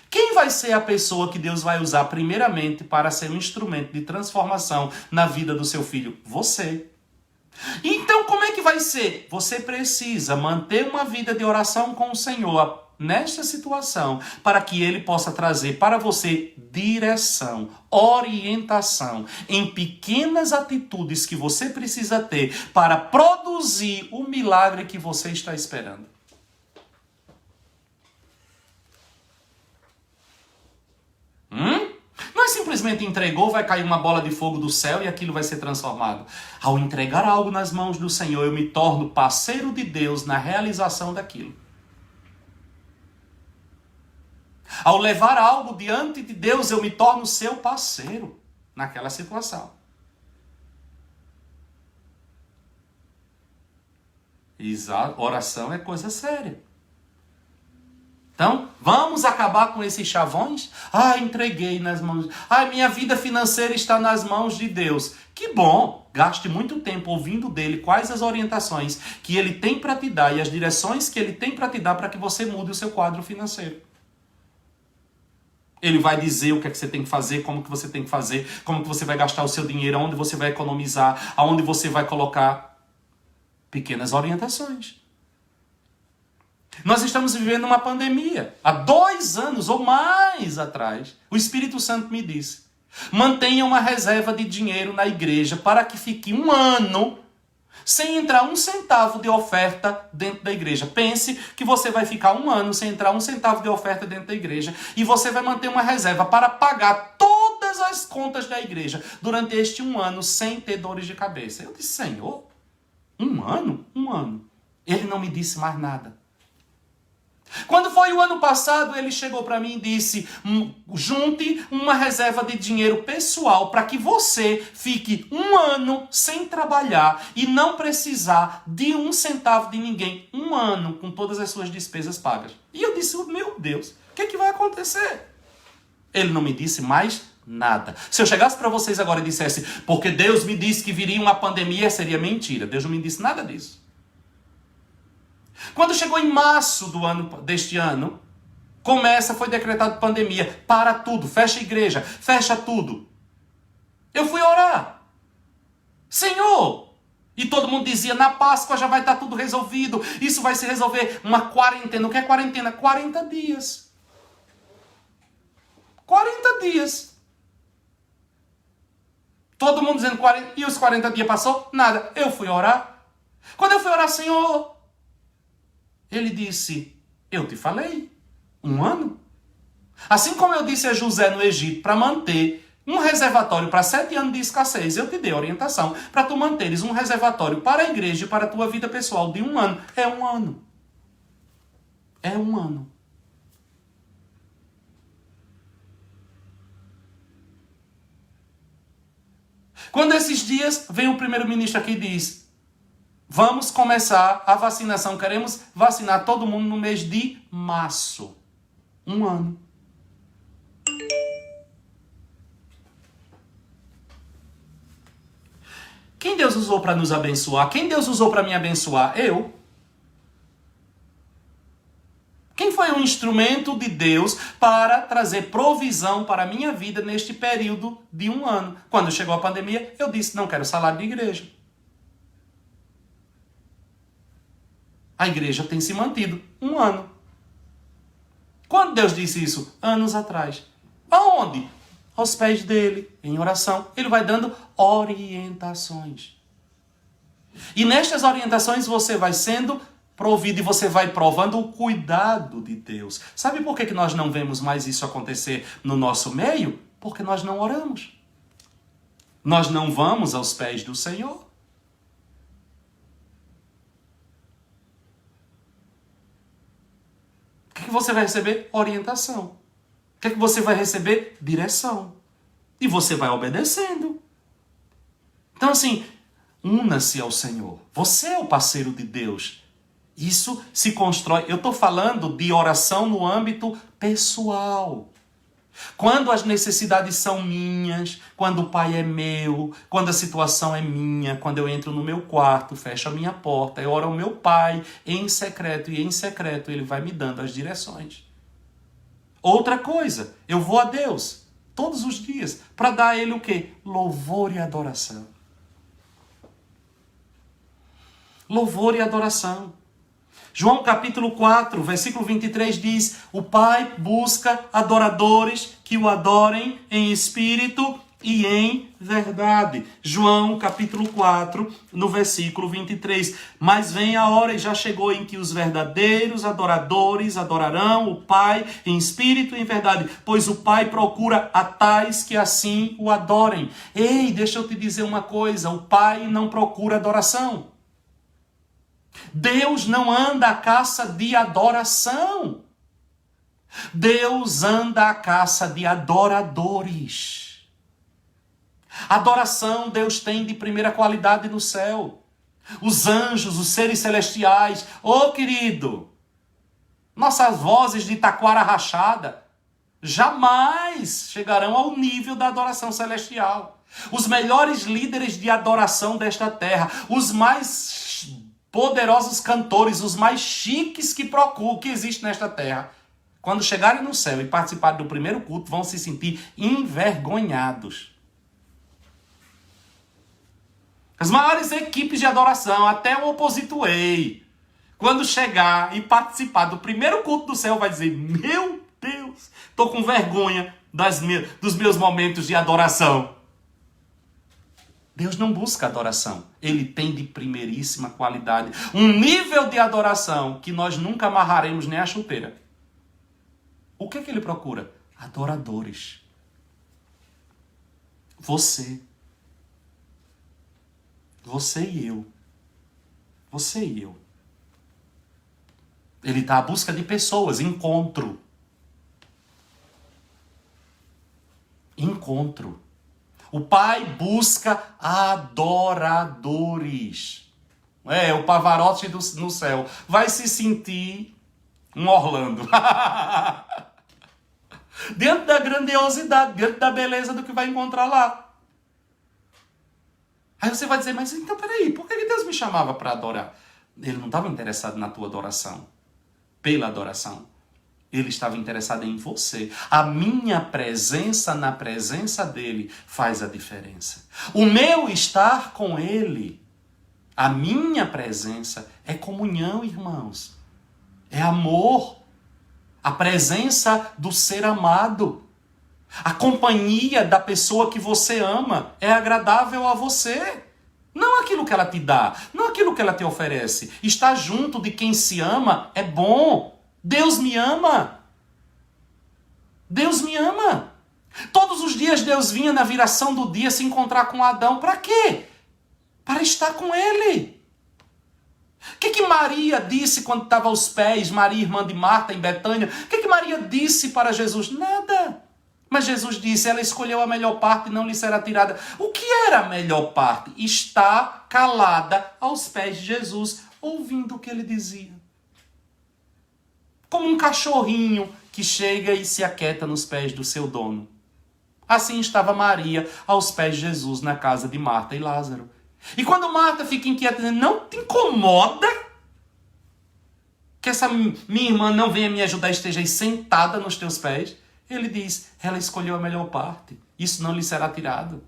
Quem vai ser a pessoa que Deus vai usar primeiramente para ser um instrumento de transformação na vida do seu filho? Você. Então, como é que vai ser? Você precisa manter uma vida de oração com o Senhor nesta situação, para que Ele possa trazer para você direção, orientação, em pequenas atitudes que você precisa ter para produzir o milagre que você está esperando. Não é simplesmente entregou, vai cair uma bola de fogo do céu e aquilo vai ser transformado. Ao entregar algo nas mãos do Senhor, eu me torno parceiro de Deus na realização daquilo. Ao levar algo diante de Deus, eu me torno seu parceiro naquela situação. Exato. Oração é coisa séria. Então, vamos acabar com esses chavões? Entreguei nas mãos. Minha vida financeira está nas mãos de Deus. Que bom! Gaste muito tempo ouvindo dele quais as orientações que ele tem para te dar e as direções que ele tem para te dar para que você mude o seu quadro financeiro. Ele vai dizer o que é que você tem que fazer, como que você tem que fazer, como que você vai gastar o seu dinheiro, aonde você vai economizar, aonde você vai colocar pequenas orientações. Nós estamos vivendo uma pandemia. Há 2 anos ou mais atrás, o Espírito Santo me disse, mantenha uma reserva de dinheiro na igreja para que fique 1 ano sem entrar 1 centavo de oferta dentro da igreja. Pense que você vai ficar 1 ano sem entrar 1 centavo de oferta dentro da igreja e você vai manter uma reserva para pagar todas as contas da igreja durante este 1 ano sem ter dores de cabeça. Eu disse, Senhor, 1 ano? 1 ano. Ele não me disse mais nada. Quando foi o ano passado, ele chegou para mim e disse, junte uma reserva de dinheiro pessoal para que você fique 1 ano sem trabalhar e não precisar de 1 centavo de ninguém. 1 ano com todas as suas despesas pagas. E eu disse, meu Deus, o que vai acontecer? Ele não me disse mais nada. Se eu chegasse para vocês agora e dissesse, porque Deus me disse que viria uma pandemia, seria mentira. Deus não me disse nada disso. Quando chegou em março deste ano, foi decretado pandemia. Para tudo, fecha a igreja, fecha tudo. Eu fui orar. Senhor! E todo mundo dizia, na Páscoa já vai estar tudo resolvido. Isso vai se resolver. Uma quarentena. O que é quarentena? 40 dias. 40 dias. Todo mundo dizendo 40. E os 40 dias passou? Nada. Eu fui orar. Quando eu fui orar, Senhor... Ele disse, eu te falei, 1 ano. Assim como eu disse a José no Egito, para manter um reservatório para 7 anos de escassez, eu te dei orientação para tu manteres um reservatório para a igreja e para a tua vida pessoal de 1 ano. É 1 ano. É 1 ano. Quando esses dias vem o primeiro-ministro aqui e diz, vamos começar a vacinação. Queremos vacinar todo mundo no mês de março. 1 ano. Quem Deus usou para nos abençoar? Quem Deus usou para me abençoar? Eu. Quem foi instrumento de Deus para trazer provisão para a minha vida neste período de 1 ano. Quando chegou a pandemia, eu disse, não quero salário de igreja. A igreja tem se mantido 1 ano. Quando Deus disse isso? Anos atrás. Aonde? Aos pés dele, em oração. Ele vai dando orientações. E nestas orientações você vai sendo provido e você vai provando o cuidado de Deus. Sabe por que nós não vemos mais isso acontecer no nosso meio? Porque nós não oramos. Nós não vamos aos pés do Senhor. O que você vai receber? Orientação. O que você vai receber? Direção. E você vai obedecendo. Então assim, una-se ao Senhor. Você é o parceiro de Deus. Isso se constrói. Eu estou falando de oração no âmbito pessoal. Quando as necessidades são minhas, quando o Pai é meu, quando a situação é minha, quando eu entro no meu quarto, fecho a minha porta, eu oro ao meu Pai em secreto, e em secreto Ele vai me dando as direções. Outra coisa, eu vou a Deus todos os dias para dar a Ele o quê? Louvor e adoração. Louvor e adoração. João capítulo 4, versículo 23 diz, o Pai busca adoradores que o adorem em espírito e em verdade. João capítulo 4, no versículo 23. Mas vem a hora, e já chegou, em que os verdadeiros adoradores adorarão o Pai em espírito e em verdade, pois o Pai procura a tais que assim o adorem. Ei, deixa eu te dizer uma coisa, o Pai não procura adoração. Deus não anda à caça de adoração. Deus anda à caça de adoradores. Adoração Deus tem de primeira qualidade no céu. Os anjos, os seres celestiais, querido, nossas vozes de taquara rachada jamais chegarão ao nível da adoração celestial. Os melhores líderes de adoração desta terra, os mais poderosos cantores, os mais chiques que existem nesta terra, quando chegarem no céu e participarem do primeiro culto, vão se sentir envergonhados. As maiores equipes de adoração, até o Opposite Way, quando chegar e participar do primeiro culto do céu, vai dizer, meu Deus, estou com vergonha dos meus momentos de adoração. Deus não busca adoração. Ele tem de primeiríssima qualidade um nível de adoração que nós nunca amarraremos nem a chuteira. O que ele procura? Adoradores. Você. Você e eu. Você e eu. Ele está à busca de pessoas. Encontro. Encontro. O Pai busca adoradores. O Pavarotti no céu vai se sentir um Orlando. Diante da grandiosidade, diante da beleza do que vai encontrar lá. Aí você vai dizer, mas então peraí, por que Deus me chamava para adorar? Ele não estava interessado na tua adoração, pela adoração. Ele estava interessado em você. A minha presença na presença dele faz a diferença. O meu estar com ele, a minha presença, é comunhão, irmãos. É amor. A presença do ser amado. A companhia da pessoa que você ama é agradável a você. Não aquilo que ela te dá, não aquilo que ela te oferece. Estar junto de quem se ama é bom. Deus me ama. Deus me ama. Todos os dias Deus vinha na viração do dia se encontrar com Adão. Para quê? Para estar com ele. O que Maria disse quando estava aos pés, Maria, irmã de Marta, em Betânia? O que Maria disse para Jesus? Nada. Mas Jesus disse, ela escolheu a melhor parte e não lhe será tirada. O que era a melhor parte? Estar calada aos pés de Jesus, ouvindo o que ele dizia. Como um cachorrinho que chega e se aquieta nos pés do seu dono. Assim estava Maria aos pés de Jesus na casa de Marta e Lázaro. E quando Marta fica inquieta, não te incomoda? Que essa minha irmã não venha me ajudar, esteja aí sentada nos teus pés. Ele diz, ela escolheu a melhor parte. Isso não lhe será tirado.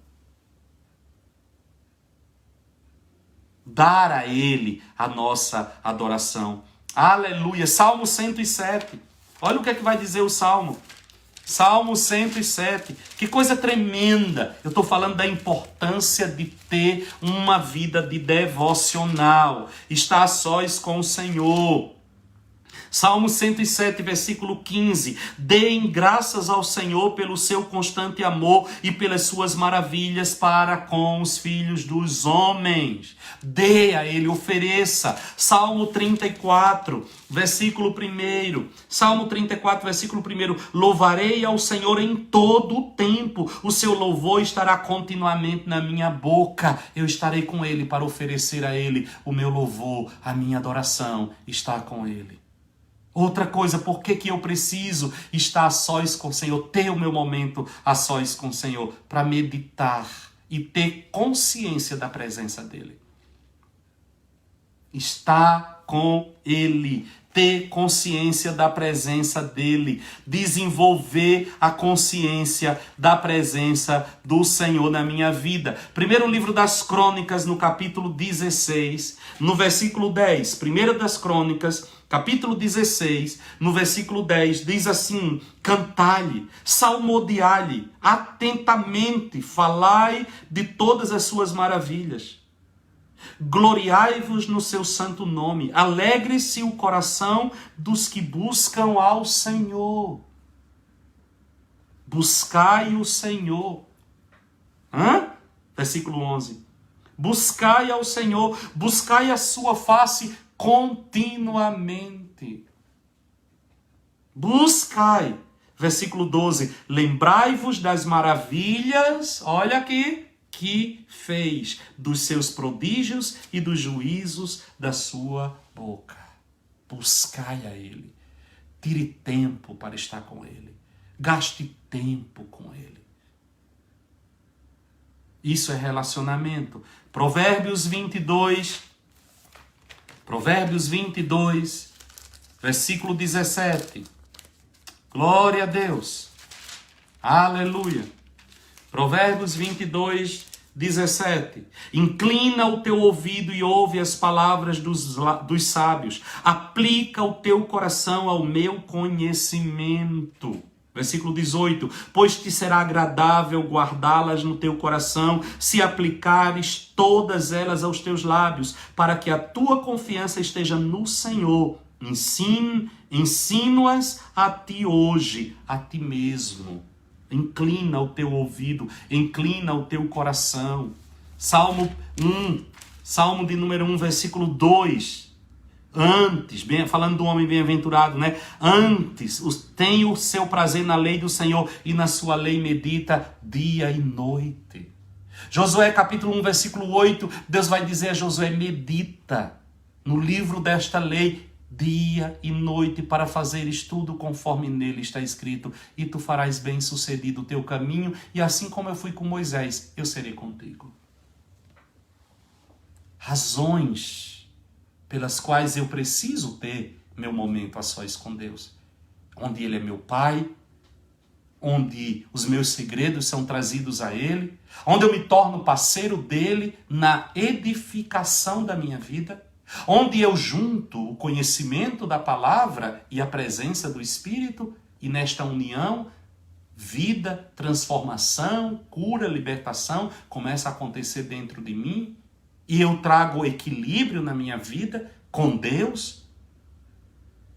Dar a Ele a nossa adoração. Aleluia. Salmo 107. Olha o que é que vai dizer o Salmo. Salmo 107. Que coisa tremenda. Eu estou falando da importância de ter uma vida de devocional. Estar a sós com o Senhor. Salmo 107, versículo 15. Deem graças ao Senhor pelo seu constante amor e pelas suas maravilhas para com os filhos dos homens. Dê a Ele, ofereça. Salmo 34, versículo 1. Salmo 34, versículo 1. Louvarei ao Senhor em todo o tempo. O seu louvor estará continuamente na minha boca. Eu estarei com Ele para oferecer a Ele o meu louvor, a minha adoração está com Ele. Outra coisa, por que eu preciso estar a sós com o Senhor, ter o meu momento a sós com o Senhor, para meditar e ter consciência da presença dEle. Estar com Ele, ter consciência da presença dEle, desenvolver a consciência da presença do Senhor na minha vida. Primeiro livro das Crônicas, no capítulo 16, no versículo 10. Primeiro das Crônicas, capítulo 16, no versículo 10, diz assim: cantai-lhe, salmodiai-lhe, atentamente, falai de todas as suas maravilhas. Gloriai-vos no seu santo nome, alegre-se o coração dos que buscam ao Senhor. Buscai o Senhor. Versículo 11. Buscai ao Senhor, buscai a sua face continuamente. Buscai. Versículo 12. Lembrai-vos das maravilhas, olha aqui, que fez, dos seus prodígios e dos juízos da sua boca. Buscai a Ele. Tire tempo para estar com Ele. Gaste tempo com Ele. Isso é relacionamento. Provérbios 22, versículo 17. Glória a Deus. Aleluia. Provérbios 22, 17. Inclina o teu ouvido e ouve as palavras dos sábios. Aplica o teu coração ao meu conhecimento. Versículo 18. Pois te será agradável guardá-las no teu coração, se aplicares todas elas aos teus lábios, para que a tua confiança esteja no Senhor. Ensino-as a ti hoje, a ti mesmo. Inclina o teu ouvido, inclina o teu coração. Salmo de número 1, versículo 2. Antes, falando do homem bem-aventurado, né? Antes, tem o seu prazer na lei do Senhor e na sua lei medita dia e noite. Josué capítulo 1, versículo 8, Deus vai dizer a Josué: medita no livro desta lei dia e noite, para fazeres tudo conforme nele está escrito, e tu farás bem sucedido o teu caminho, e assim como eu fui com Moisés, eu serei contigo. Razões pelas quais eu preciso ter meu momento a sós com Deus, onde Ele é meu Pai, onde os meus segredos são trazidos a Ele, onde eu me torno parceiro dEle na edificação da minha vida, onde eu junto o conhecimento da palavra e a presença do Espírito, e nesta união, vida, transformação, cura, libertação começa a acontecer dentro de mim, e eu trago equilíbrio na minha vida com Deus,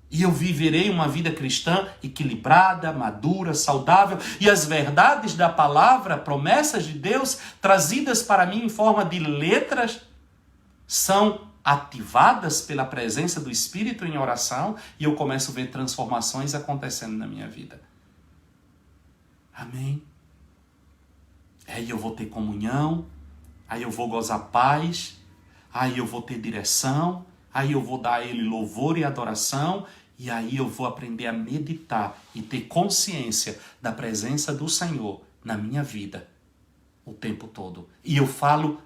e eu viverei uma vida cristã equilibrada, madura, saudável, e as verdades da palavra, promessas de Deus, trazidas para mim em forma de letras, são ativadas pela presença do Espírito em oração, e eu começo a ver transformações acontecendo na minha vida. Amém? Aí eu vou ter comunhão, aí eu vou gozar paz, aí eu vou ter direção, aí eu vou dar a Ele louvor e adoração, e aí eu vou aprender a meditar e ter consciência da presença do Senhor na minha vida o tempo todo. E eu falo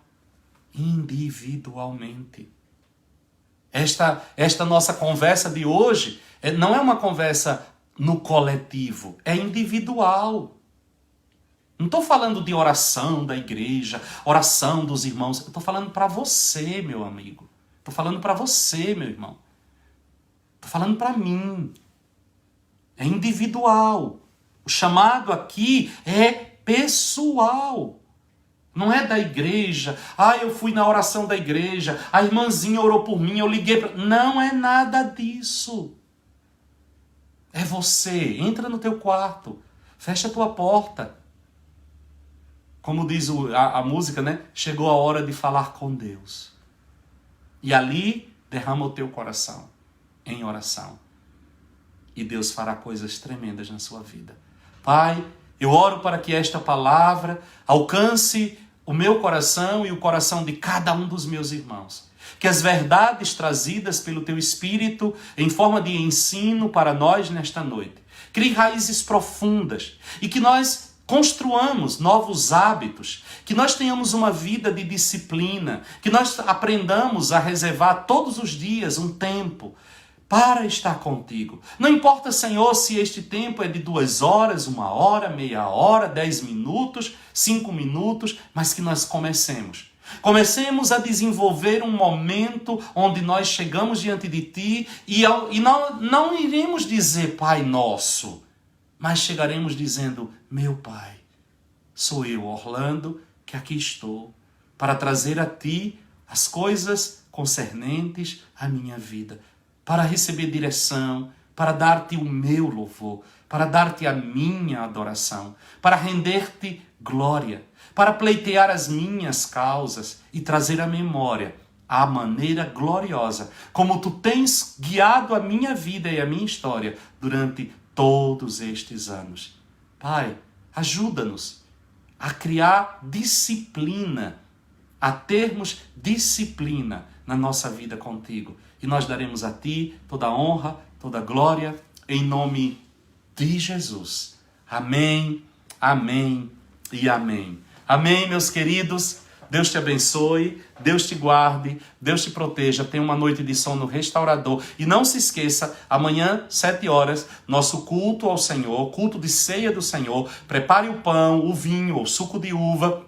individualmente. Esta nossa conversa de hoje não é uma conversa no coletivo, é individual. Não estou falando de oração da igreja, oração dos irmãos. Eu estou falando para você, meu amigo. Estou falando para você, meu irmão. Estou falando para mim. É individual. O chamado aqui é pessoal. Não é da igreja. Eu fui na oração da igreja. A irmãzinha orou por mim, eu liguei para... Não é nada disso. É você. Entra no teu quarto. Fecha a tua porta. Como diz a música, né? Chegou a hora de falar com Deus. E ali derrama o teu coração em oração. E Deus fará coisas tremendas na sua vida. Pai, eu oro para que esta palavra alcance o meu coração e o coração de cada um dos meus irmãos. Que as verdades trazidas pelo teu Espírito em forma de ensino para nós nesta noite criem raízes profundas e que nós construamos novos hábitos, que nós tenhamos uma vida de disciplina, que nós aprendamos a reservar todos os dias um tempo para estar contigo. Não importa, Senhor, se este tempo é de 2 horas, 1 hora, meia hora, 10 minutos, 5 minutos, mas que nós comecemos. Comecemos a desenvolver um momento onde nós chegamos diante de Ti e não iremos dizer Pai Nosso, mas chegaremos dizendo, meu Pai, sou eu, Orlando, que aqui estou, para trazer a Ti as coisas concernentes à minha vida, para receber direção, para dar-Te o meu louvor, para dar-Te a minha adoração, para render-Te glória, para pleitear as minhas causas e trazer à memória a maneira gloriosa como Tu tens guiado a minha vida e a minha história durante todos estes anos. Pai, ajuda-nos a criar disciplina, a termos disciplina na nossa vida contigo. E nós daremos a Ti toda a honra, toda a glória, em nome de Jesus. Amém, amém e amém. Amém, meus queridos. Deus te abençoe, Deus te guarde, Deus te proteja. Tenha uma noite de sono restaurador. E não se esqueça, amanhã, 7 horas, nosso culto ao Senhor, culto de ceia do Senhor. Prepare o pão, o vinho, o suco de uva,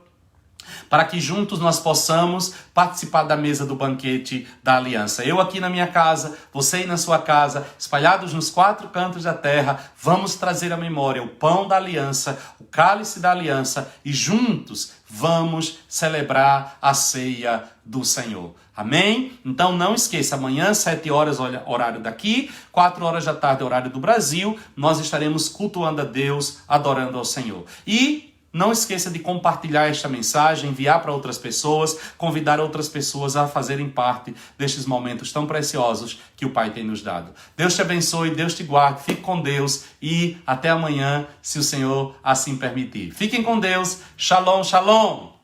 para que juntos nós possamos participar da mesa do banquete da aliança. Eu aqui na minha casa, você aí na sua casa, espalhados nos 4 cantos da terra, vamos trazer à memória o pão da aliança, o cálice da aliança e juntos vamos celebrar a ceia do Senhor. Amém? Então não esqueça, amanhã 7 horas, horário daqui, 4 horas da tarde, horário do Brasil, nós estaremos cultuando a Deus, adorando ao Senhor. E não esqueça de compartilhar esta mensagem, enviar para outras pessoas, convidar outras pessoas a fazerem parte destes momentos tão preciosos que o Pai tem nos dado. Deus te abençoe, Deus te guarde, fique com Deus e até amanhã, se o Senhor assim permitir. Fiquem com Deus. Shalom, shalom!